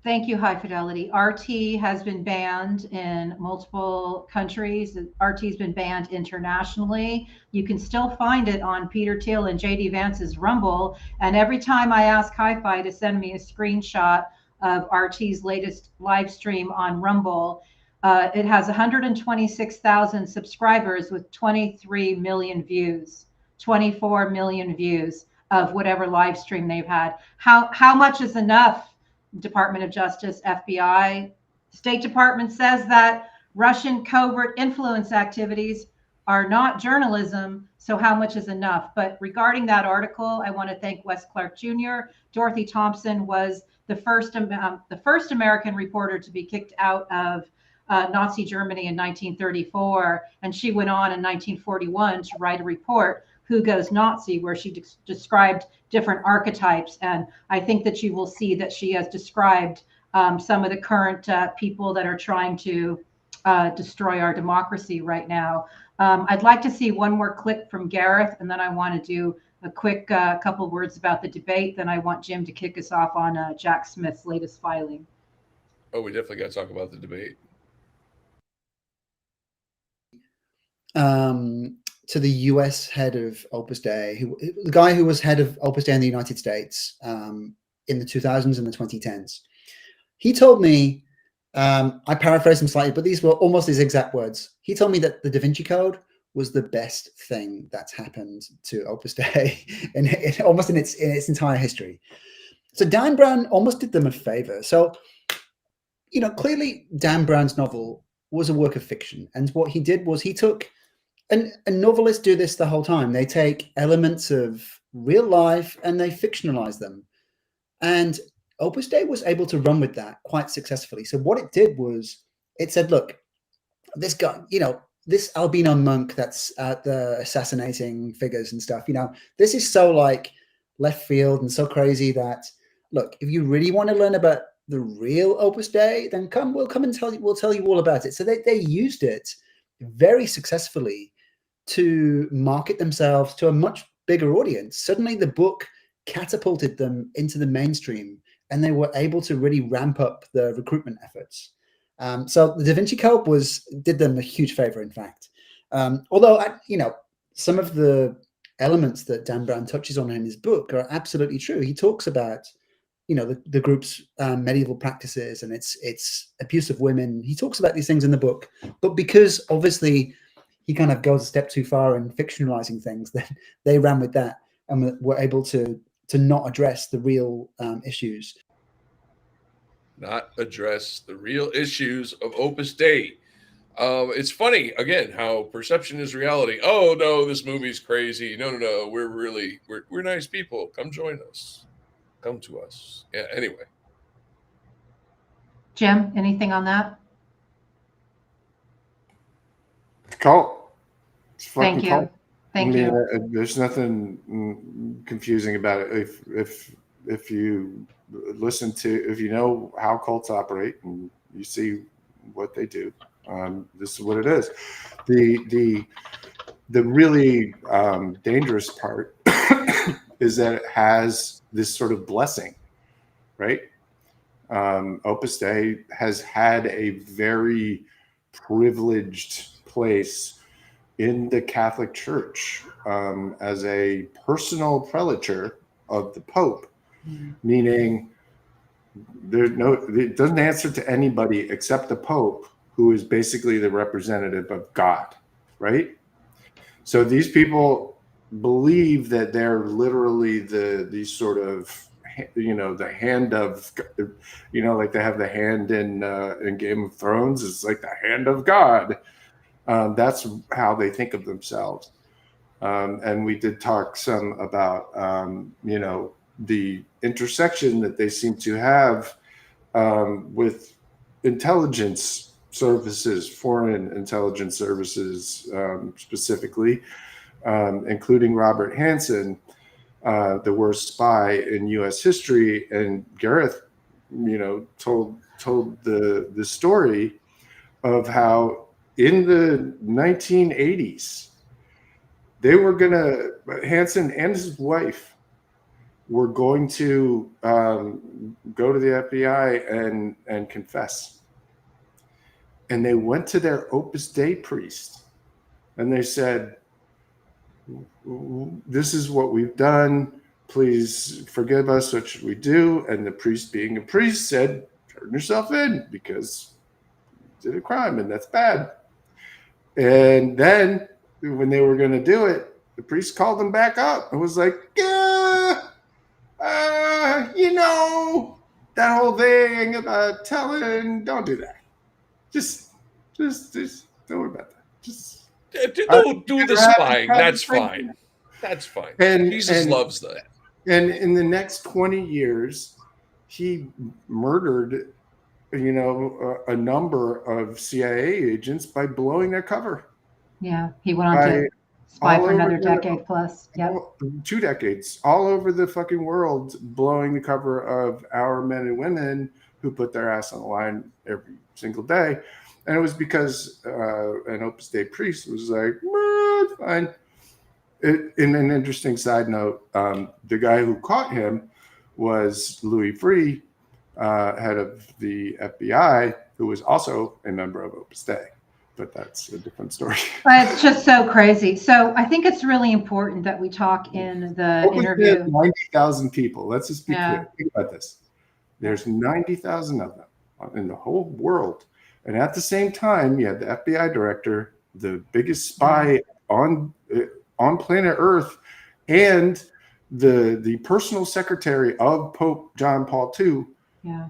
Thank you, High Fidelity. RT has been banned in multiple countries. RT has been banned internationally. You can still find it on Peter Thiel and JD Vance's Rumble. And every time I ask Hi-Fi to send me a screenshot of RT's latest live stream on Rumble, it has 126,000 subscribers with 23 million views, 24 million views of whatever live stream they've had. How much is enough? Department of Justice, FBI, State Department says that Russian covert influence activities are not journalism. So how much is enough? But regarding that article, I want to thank Wes Clark Jr. Dorothy Thompson was the first American reporter to be kicked out of Nazi Germany in 1934. And she went on in 1941 to write a report, Who Goes Nazi, where she described different archetypes. And I think that you will see that she has described some of the current people that are trying to destroy our democracy right now. I'd like to see one more clip from Gareth, and then I want to do a quick couple words about the debate. Then I want Jim to kick us off on Jack Smith's latest filing. Oh, we definitely got to talk about the debate. To the US head of Opus Dei, the guy who was head of Opus Dei in the United States in the 2000s and the 2010s. He told me, I paraphrase him slightly, but these were almost his exact words. He told me that the Da Vinci Code was the best thing that's happened to Opus Dei almost in its entire history. So Dan Brown almost did them a favor. So, you know, clearly Dan Brown's novel was a work of fiction. And what he did was he took, and novelists do this the whole time. They take elements of real life and they fictionalize them. And Opus Dei was able to run with that quite successfully. So what it did was it said, look, this guy, you know, this albino monk that's out there assassinating figures and stuff, you know, this is so like left field and so crazy that, look, if you really want to learn about the real Opus Dei, then we'll come and we'll tell you all about it. So they used it very successfully to market themselves to a much bigger audience. Suddenly the book catapulted them into the mainstream and they were able to really ramp up the recruitment efforts. So the Da Vinci Code did them a huge favor, in fact. Although, you know, some of the elements that Dan Brown touches on in his book are absolutely true. He talks about, you know, the group's medieval practices and its abuse of women. He talks about these things in the book, but because obviously he kind of goes a step too far in fictionalizing things, then they ran with that and were able to not address the real issues. Not address the real issues of Opus Dei. It's funny, again, how perception is reality. Oh, no, this movie's crazy. No. We're nice people. Come join us. Come to us. Yeah, anyway. Jim, anything on that? Cult. Thank you. Cult. Thank you. There's nothing confusing about it. If you listen to, if you know how cults operate and you see what they do, this is what it is. The really dangerous part is that it has this sort of blessing, right? Opus Dei has had a very privileged place in the Catholic Church as a personal prelature of the Pope, meaning it doesn't answer to anybody except the Pope, who is basically the representative of God, right? So these people believe that they're literally these sort of, the hand of, like they have the hand in Game of Thrones. It's like the hand of God. That's how they think of themselves. And we did talk some about, the intersection that they seem to have with intelligence services, foreign intelligence services specifically, including Robert Hansen, the worst spy in U.S. history. And Gareth, told the story of how in the 1980s, they were Hansen and his wife were going to go to the FBI and confess. And they went to their Opus Dei priest and they said, "This is what we've done. Please forgive us. What should we do?" And the priest, being a priest, said, "Turn yourself in because you did a crime and that's bad." And then when they were going to do it, the priest called them back up and was like, that whole thing about telling, don't do that. Just don't worry about that. Just don't do the spying. That's fine. That's fine. And Jesus loves that. And in the next 20 years, he murdered, a number of CIA agents by blowing their cover. Yeah, he went on to spy for another decade plus. Yeah, 2 decades, all over the fucking world, blowing the cover of our men and women who put their ass on the line every single day. And it was because an Opus Dei priest was like, "It's fine." In an interesting side note, the guy who caught him was Louis Freeh, head of the FBI, who was also a member of Opus Dei. But that's a different story. It's just so crazy. So I think it's really important that we talk in the interview. 90,000 people. Let's just be clear. Think about this. There's 90,000 of them in the whole world. And at the same time, you had the FBI director, the biggest spy on planet Earth, and the personal secretary of Pope John Paul II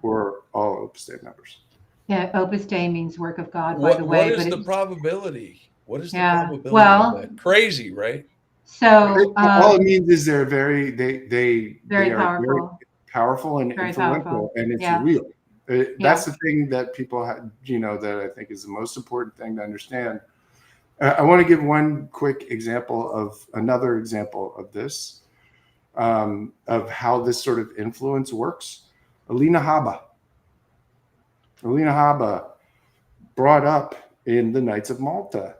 were all Opus Dei members. Yeah, Opus Dei means work of God, by the way. What is the probability? What is the probability of that? Crazy, right? So all it means is they're very powerful. Very powerful and very influential, powerful. and it's real. That's the thing that people have, that I think is the most important thing to understand. I want to give one quick example of another example of this, of how this sort of influence works. Alina Habba brought up in the Knights of Malta.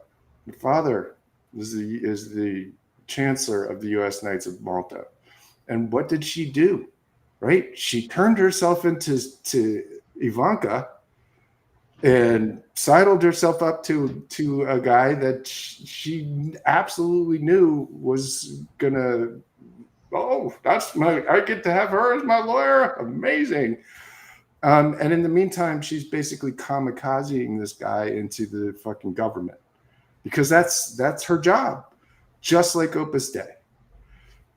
Her father is the chancellor of the U.S. Knights of Malta. And what did she do? Right? She turned herself into Ivanka and sidled herself up to a guy that she absolutely knew was gonna, I get to have her as my lawyer. Amazing. And in the meantime, she's basically kamikazing this guy into the fucking government because that's her job, just like Opus Dei.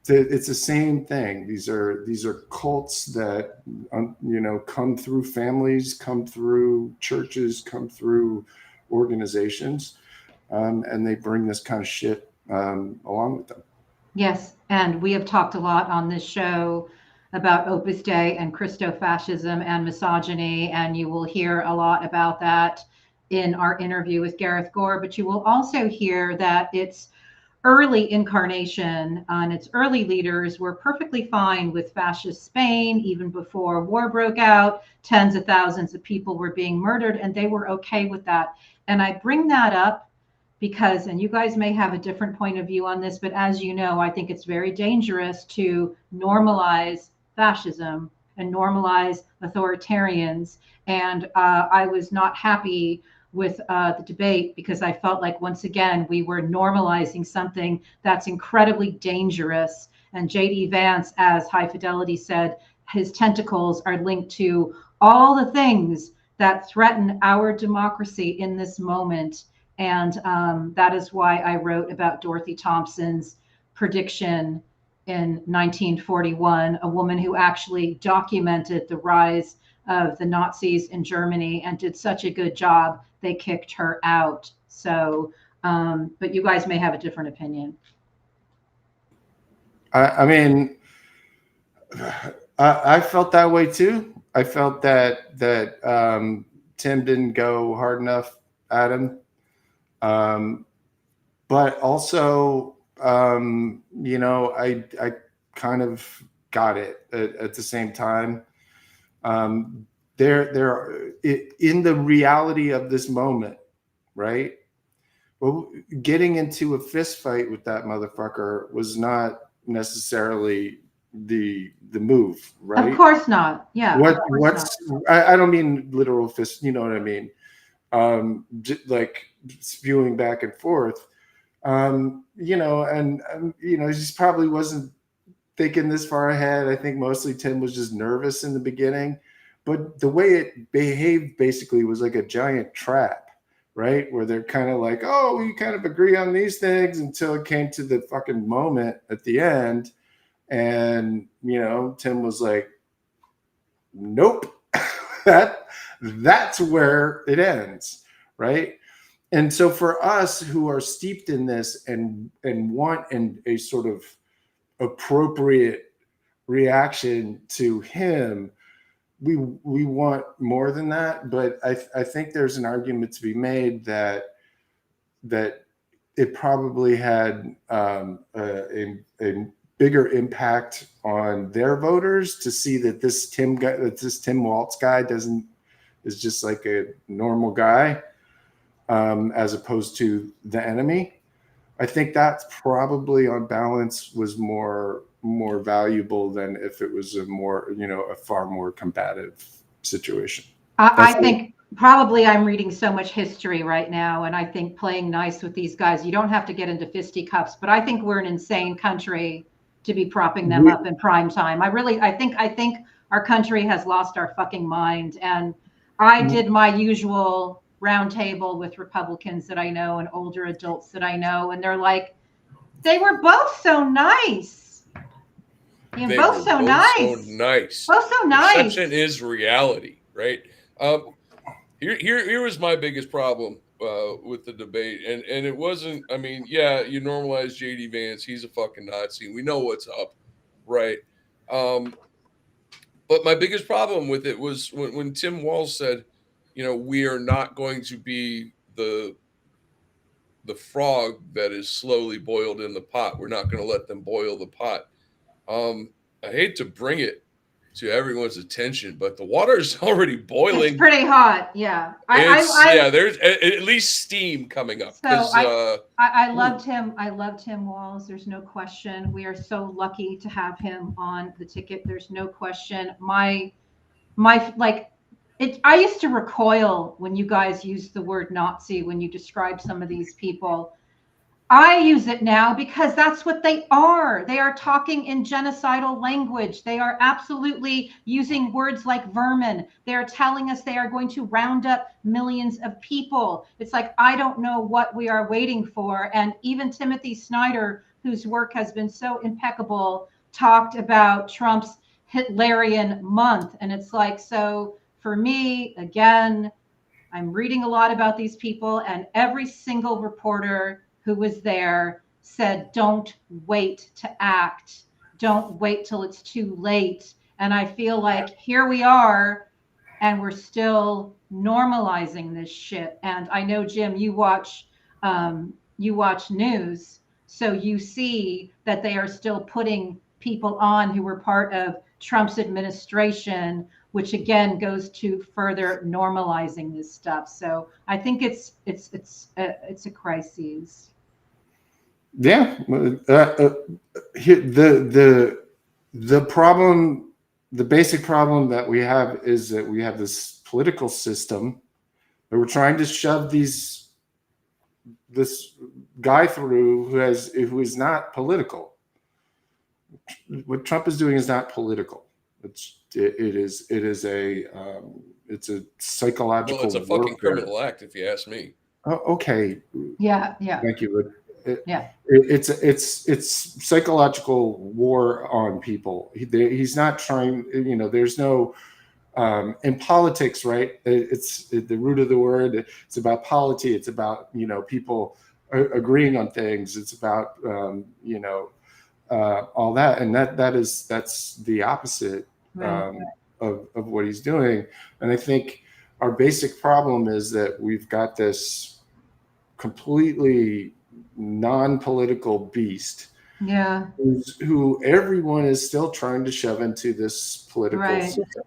It's the same thing. These are cults that come through families, come through churches, come through organizations, and they bring this kind of shit along with them. Yes, and we have talked a lot on this show about Opus Dei and Christofascism and misogyny, and you will hear a lot about that in our interview with Gareth Gore, but you will also hear that its early incarnation and its early leaders were perfectly fine with fascist Spain. Even before war broke out, tens of thousands of people were being murdered, and they were okay with that. And I bring that up because, and you guys may have a different point of view on this, but as you know, I think it's very dangerous to normalize fascism and normalize authoritarians. And I was not happy with the debate because I felt like, once again, we were normalizing something that's incredibly dangerous. And J.D. Vance, as High Fidelity said, his tentacles are linked to all the things that threaten our democracy in this moment. And that is why I wrote about Dorothy Thompson's prediction in 1941, a woman who actually documented the rise of the Nazis in Germany and did such a good job, they kicked her out. So, but you guys may have a different opinion. I mean, I felt that way too. I felt that Tim didn't go hard enough at him. But also, you know, I kind of got it at the same time. In the reality of this moment, right? Well, getting into a fist fight with that motherfucker was not necessarily the move, right? Of course not. Yeah. I don't mean literal fist, you know what I mean? Like spewing back and forth, you know, and you know, he just probably wasn't thinking this far ahead. I think mostly Tim was just nervous in the beginning, but the way it behaved basically was like a giant trap, right? Where they're kind of like, oh, we kind of agree on these things until it came to the fucking moment at the end. And, you know, Tim was like, nope, that's where it ends, right? And so for us who are steeped in this and want a sort of appropriate reaction to him, we want more than that. But I think there's an argument to be made that it probably had a bigger impact on their voters to see that this Tim Waltz guy is just like a normal guy, as opposed to the enemy. I think that's probably on balance was more valuable than if it was a far more combative situation. I think probably I'm reading so much history right now, and I think playing nice with these guys, you don't have to get into fisticuffs, but I think we're an insane country to be propping them up in prime time. I think our country has lost our fucking mind. And I did my usual roundtable with Republicans that I know and older adults that I know, and they're like, they were both so nice. Both so nice. Perception is reality, right? Here was my biggest problem with the debate, and it wasn't. I mean, yeah, you normalize J.D. Vance; he's a fucking Nazi. We know what's up, right? But my biggest problem with it was when Tim Walz said, you know, we are not going to be the frog that is slowly boiled in the pot. We're not going to let them boil the pot. I hate to bring it to everyone's attention, but the water is already boiling. It's pretty hot. Yeah. There's at least steam coming up. So I loved him. I loved Tim Walz. There's no question. We are so lucky to have him on the ticket. There's no question. I used to recoil when you guys used the word Nazi when you describe some of these people. I use it now because that's what they are. They are talking in genocidal language. They are absolutely using words like vermin. They are telling us they are going to round up millions of people. It's like, I don't know what we are waiting for. And even Timothy Snyder, whose work has been so impeccable, talked about Trump's Hitlerian month. And it's like, so for me, again, I'm reading a lot about these people, and every single reporter who was there said, don't wait to act. Don't wait till it's too late. And I feel like here we are, and we're still normalizing this shit. And I know, Jim, you watch news, so you see that they are still putting people on who were part of Trump's administration, which again goes to further normalizing this stuff. So I think it's a crisis. Yeah, the problem, the basic problem that we have is that we have this political system that we're trying to shove this guy through who is not political. What Trump is doing is not political. It's a psychological. Well, it's a fucking criminal act, if you ask me. Oh, okay. Yeah. Thank you. Yeah. It's psychological war on people. He's not trying. There's no in politics, right? It's the root of the word. It's about polity. It's about people agreeing on things. It's about all that, and that's the opposite of what he's doing. And I think our basic problem is that we've got this completely non-political beast, who everyone is still trying to shove into this political system,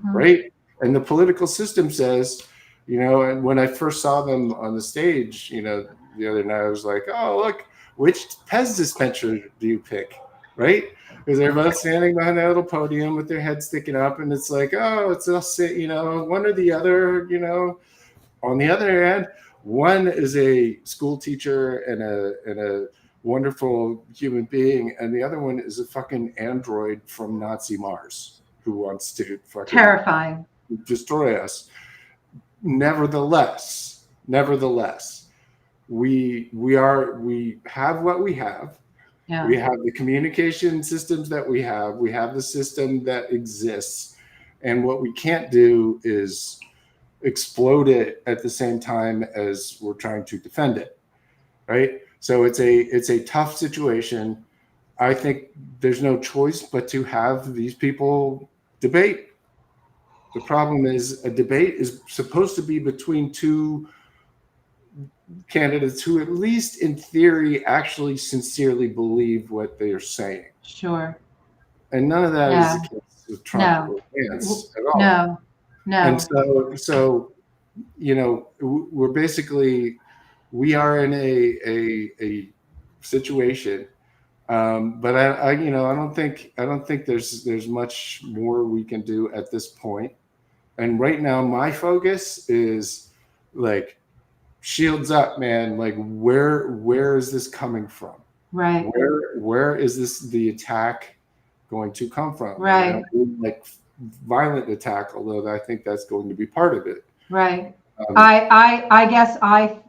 right? And the political system says, and when I first saw them on the stage, the other night, I was like, oh, look, which Pez dispenser do you pick, right? Because they're both standing behind that little podium with their heads sticking up, and it's like, oh, it's one or the other. On the other hand, one is a school teacher and a wonderful human being, and the other one is a fucking android from Nazi Mars who wants to fucking terrifying destroy us. Nevertheless, we have what we have. Yeah. We have the communication systems that we have. We have the system that exists, and what we can't do is explode it at the same time as we're trying to defend it, right? So it's a tough situation. I think there's no choice but to have these people debate. The problem is a debate is supposed to be between two candidates who, at least in theory, actually sincerely believe what they are saying. Sure. And none of that is the case with Trump or Vance at all. No. And so we're basically, we are in a situation, but I don't think there's much more we can do at this point. And right now, my focus is like, shields up, man. Like, where is this coming from? Right. Where is the attack going to come from? Right. Like violent attack, although I think that's going to be part of it. Right. I guess I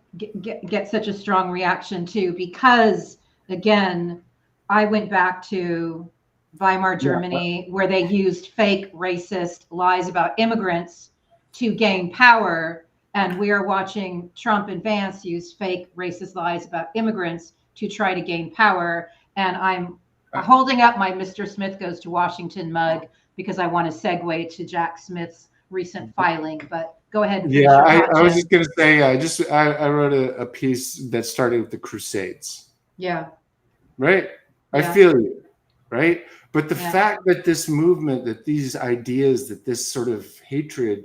get such a strong reaction too, because again, I went back to Weimar Germany, where they used fake racist lies about immigrants to gain power. And we are watching Trump and Vance use fake racist lies about immigrants to try to gain power. And I'm holding up my Mr. Smith Goes to Washington mug because I want to segue to Jack Smith's recent filing. But go ahead. Yeah, I was just going to say, I wrote a piece that started with the Crusades. Yeah. Right? I feel you. Right? But the fact that this movement, that these ideas, that this sort of hatred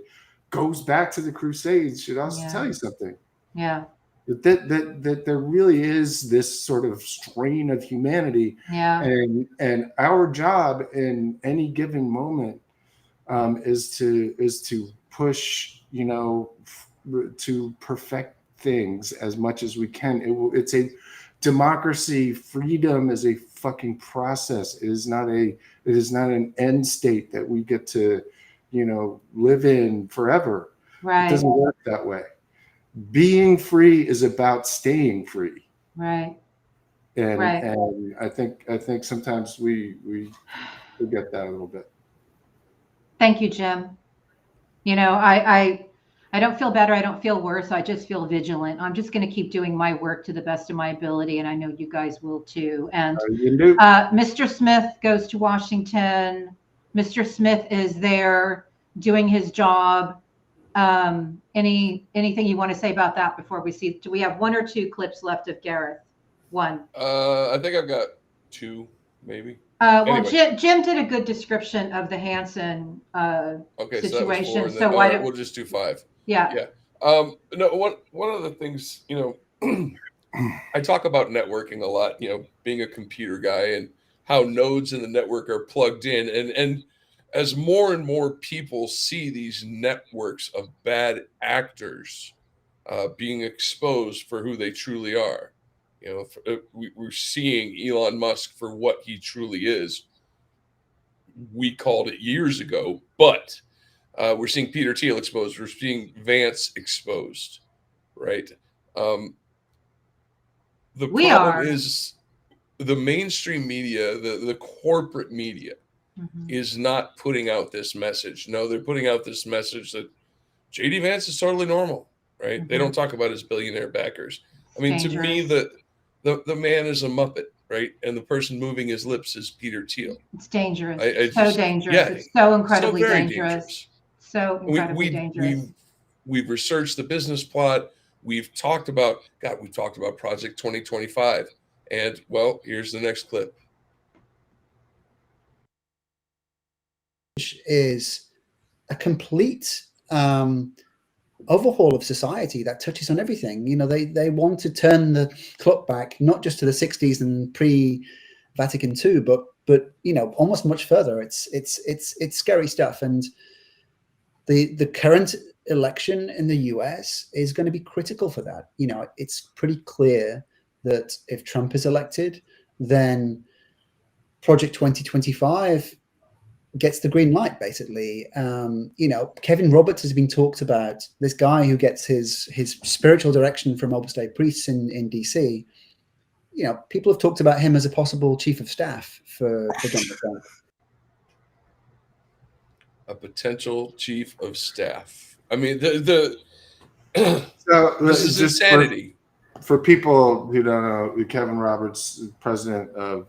goes back to the Crusades should also tell you something. Yeah. That there really is this sort of strain of humanity. Yeah. And our job in any given moment is to push, to perfect things as much as we can. It's a democracy. Freedom is a fucking process. It is not an end state that we get to live in forever. Right. It doesn't work that way. Being free is about staying free. Right. And I think sometimes we forget that a little bit. Thank you, Jim. I don't feel better. I don't feel worse. I just feel vigilant. I'm just going to keep doing my work to the best of my ability, and I know you guys will too. And Mr. Smith Goes to Washington. Mr. Smith is there doing his job. Anything you want to say about that before we see? Do we have one or two clips left of Gareth? One. I think I've got two, maybe. Well, Anyway. Jim did a good description of the Hansen Okay, situation. so that was 4, and So then, why don't we'll just do 5. Yeah. Yeah. No, one of the things, I talk about networking a lot, being a computer guy and how nodes in the network are plugged in. And as more and more people see these networks of bad actors being exposed for who they truly are, we're seeing Elon Musk for what he truly is. We called it years ago, but we're seeing Peter Thiel exposed. We're seeing Vance exposed, right? The problem is the mainstream media, the corporate media, is not putting out this message. No, they're putting out this message that JD Vance is totally normal, right? They don't talk about his billionaire backers. I mean, to me, the man is a Muppet, right? And the person moving his lips is Peter Thiel. It's dangerous. It's so dangerous. Yeah, it's so incredibly very dangerous. So incredibly dangerous. We've researched the business plot. We've talked about Project 2025. And well, here's the next clip. Is a complete overhaul of society that touches on everything. They want to turn the clock back, not just to the 60s and pre-Vatican II, but almost much further. It's scary stuff. And the current election in the US is going to be critical for that. It's pretty clear that if Trump is elected, then Project 2025 gets the green light, basically. Kevin Roberts has been talked about, this guy who gets his spiritual direction from Opus Dei priests in DC. People have talked about him as a possible chief of staff for Donald Trump. A potential chief of staff. I mean, so this is insanity. For people who don't know, Kevin Roberts, president of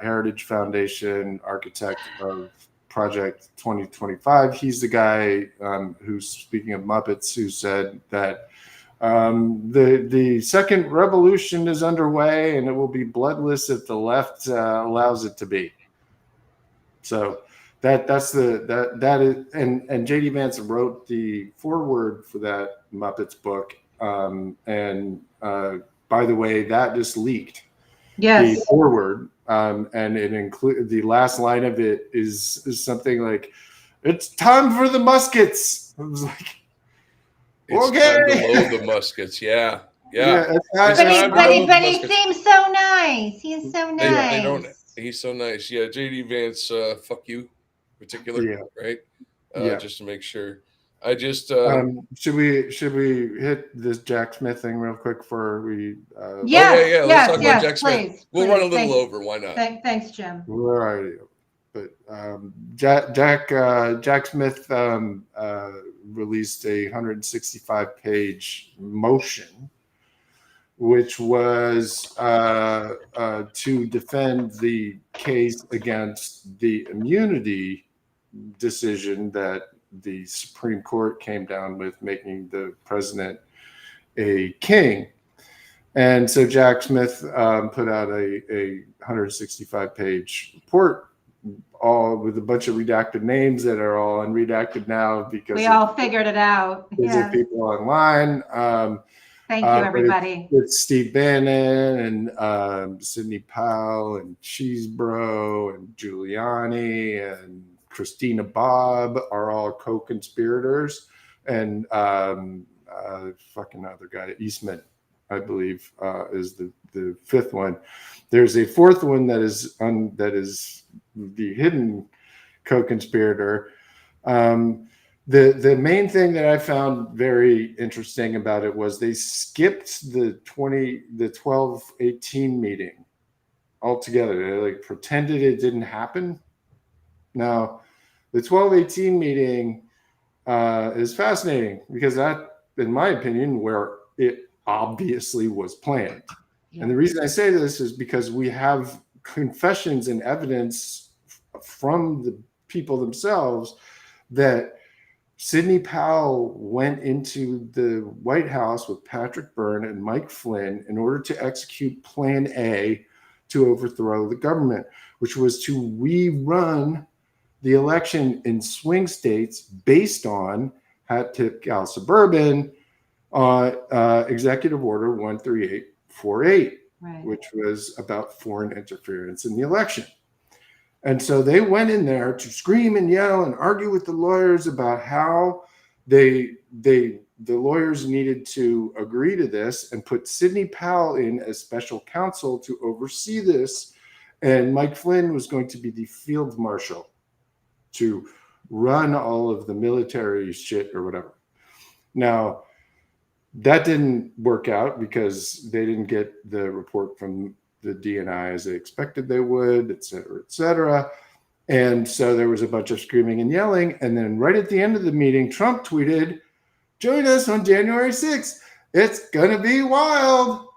Heritage Foundation, architect of Project 2025. He's the guy who's, speaking of Muppets, who said that the second revolution is underway and it will be bloodless if the left allows it to be. So that is, and JD Vance wrote the foreword for that Muppets book. By the way, that just leaked. Yes. The foreword, and it include the last line of it is something like, "It's time for the muskets." I was like, it's okay, time to load the muskets. Yeah. But he seems so nice. He's so nice. He's so nice. Yeah, JD Vance, fuck you, particular, right? Just to make sure. I just should we hit this Jack Smith thing real quick before we let's talk about Jack Smith. We'll run a little over. Why not? Thanks, Jim. Right. But Jack Smith released a 165-page motion, which was to defend the case against the immunity decision that the Supreme Court came down with, making the president a king. And so Jack Smith put out a 165-page report, all with a bunch of redacted names that are all unredacted now because we all figured it out. Because of people online. Thank you, everybody. It's Steve Bannon and Sidney Powell and Cheesebro and Giuliani and Christina Bobb are all co-conspirators, and fucking other guy, Eastman, I believe, is the fifth one. There's a fourth one that is the hidden co-conspirator. The main thing that I found very interesting about it was they skipped the 12-18 meeting altogether. They pretended it didn't happen. Now, the 12-18 meeting is fascinating because that, in my opinion, where it obviously was planned. Yeah. And the reason I say this is because we have confessions and evidence from the people themselves that Sidney Powell went into the White House with Patrick Byrne and Mike Flynn in order to execute Plan A to overthrow the government. which was to rerun the election in swing states based on Hat Tip Gal Suburban Executive Order 13848, which was about foreign interference in the election. And so they went in there to scream and yell and argue with the lawyers about how the lawyers needed to agree to this and put Sidney Powell in as special counsel to oversee this. And Mike Flynn was going to be the field marshal to run all of the military shit or whatever. Now, that didn't work out because they didn't get the report from the DNI as they expected they would, et cetera, et cetera. And so there was a bunch of screaming and yelling. And then right at the end of the meeting, Trump tweeted, "Join us on January 6th. It's going to be wild."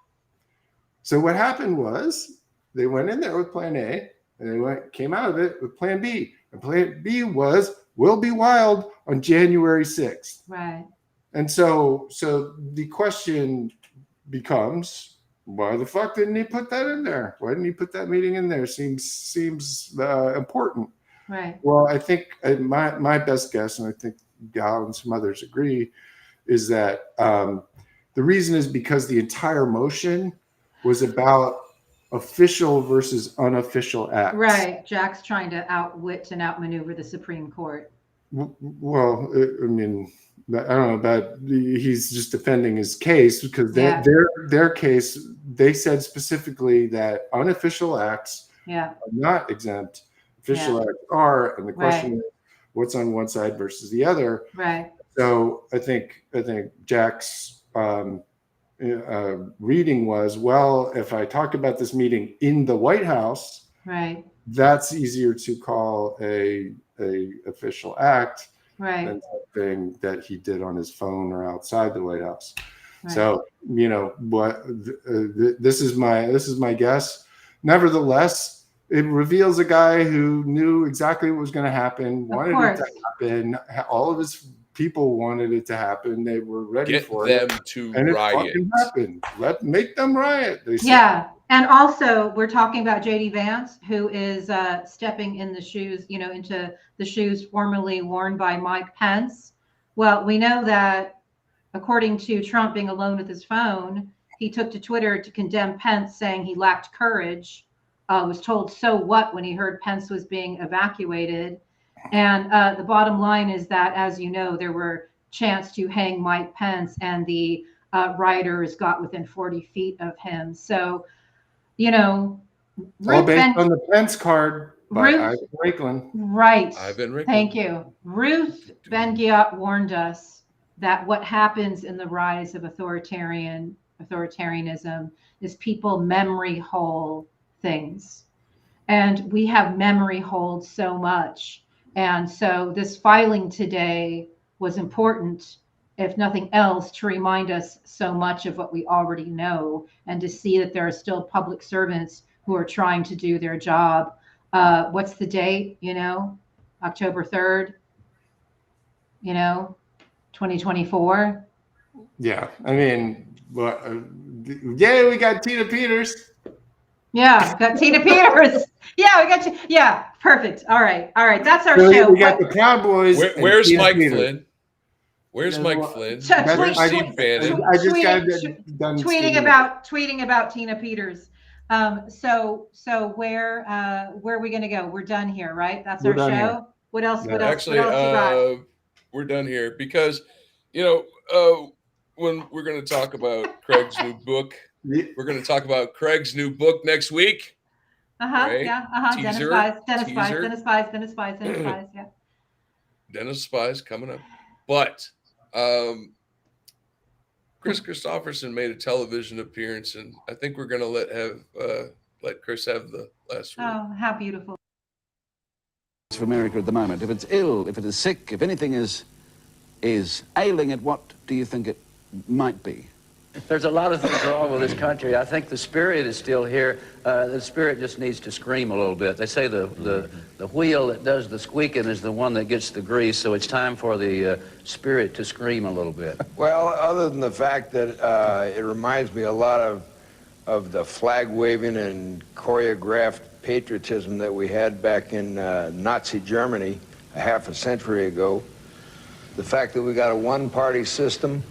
So what happened was they went in there with plan A and they came out of it with plan B. And plan B was, "We'll be wild on January 6th. Right. And so the question becomes, why the fuck didn't he put that in there? Why didn't he put that meeting in there? Seems important. Right. Well, I think my best guess, and I think Gal and some others agree, is that the reason is because the entire motion was about official versus unofficial acts. Right. Jack's trying to outwit and outmaneuver the Supreme Court. Well, I mean, I don't know about he's just defending his case because their case, they said specifically that unofficial acts are not exempt. Official acts are, and the question is what's on one side versus the other. Right. So I think Jack's reading was, well, if I talk about this meeting in the White House, right, that's easier to call a official act. Right. Than something that he did on his phone or outside the White House. Right. So, you know, what this is my guess. Nevertheless, it reveals a guy who knew exactly what was going to happen, wanted it to happen. All of his people wanted it to happen. They were ready for it. Get them to and riot. It fucking happened. Make them riot. They said. Yeah. And also, we're talking about J.D. Vance, who is stepping in the shoes, into the shoes formerly worn by Mike Pence. Well, we know that, according to Trump being alone with his phone, he took to Twitter to condemn Pence, saying he lacked courage. Was told so what when he heard Pence was being evacuated. And the bottom line is that, as you know, there were chants to hang Mike Pence, and the rioters got within 40 feet of him. So, all based on the Pence card by Ivan Raiklin. Right. Ivan Raiklin. Thank you. Ruth Ben-Ghiat warned us that what happens in the rise of authoritarianism is people memory hole things. And we have memory hold so much. And so this filing today was important, if nothing else, to remind us so much of what we already know, and to see that there are still public servants who are trying to do their job. What's the date? October 3rd, 2024. Yeah. I mean, we got Tina Peters. Yeah, got Tina Peters. Yeah, we got you. Yeah, perfect. All right. That's our show. We got the Cowboys. Where's Mike Flynn? Where's Mike Flynn? Where's Steve Bannon? I just got done tweeting about Tina Peters. So where are we going to go? We're done here, right? That's our show. Here. What else? Yeah. What else? Actually, what else you got? We're done here because when we're going to talk about Craig's new book, we're going to talk about Craig's new book next week. Right? Yeah. Teaser, Dennis Spies. Yeah. Dennis Spies coming up, but Chris Christopherson made a television appearance, and I think we're going to let Chris have the last word. Oh, how beautiful! For America at the moment, if it's ill, if it is sick, if anything is ailing it, what do you think it might be? There's a lot of things wrong with this country. I think the spirit is still here. The spirit just needs to scream a little bit. They say the wheel that does the squeaking is the one that gets the grease, so it's time for the spirit to scream a little bit. Well, other than the fact that it reminds me a lot of the flag waving and choreographed patriotism that we had back in Nazi Germany a half a century ago. The fact that we got a one-party system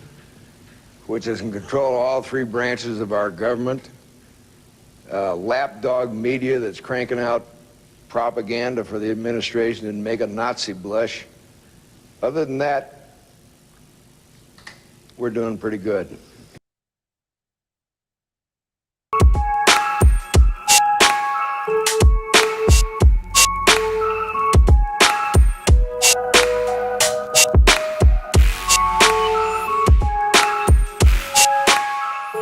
which is in control of all three branches of our government, lapdog media that's cranking out propaganda for the administration and make a Nazi blush. Other than that, we're doing pretty good.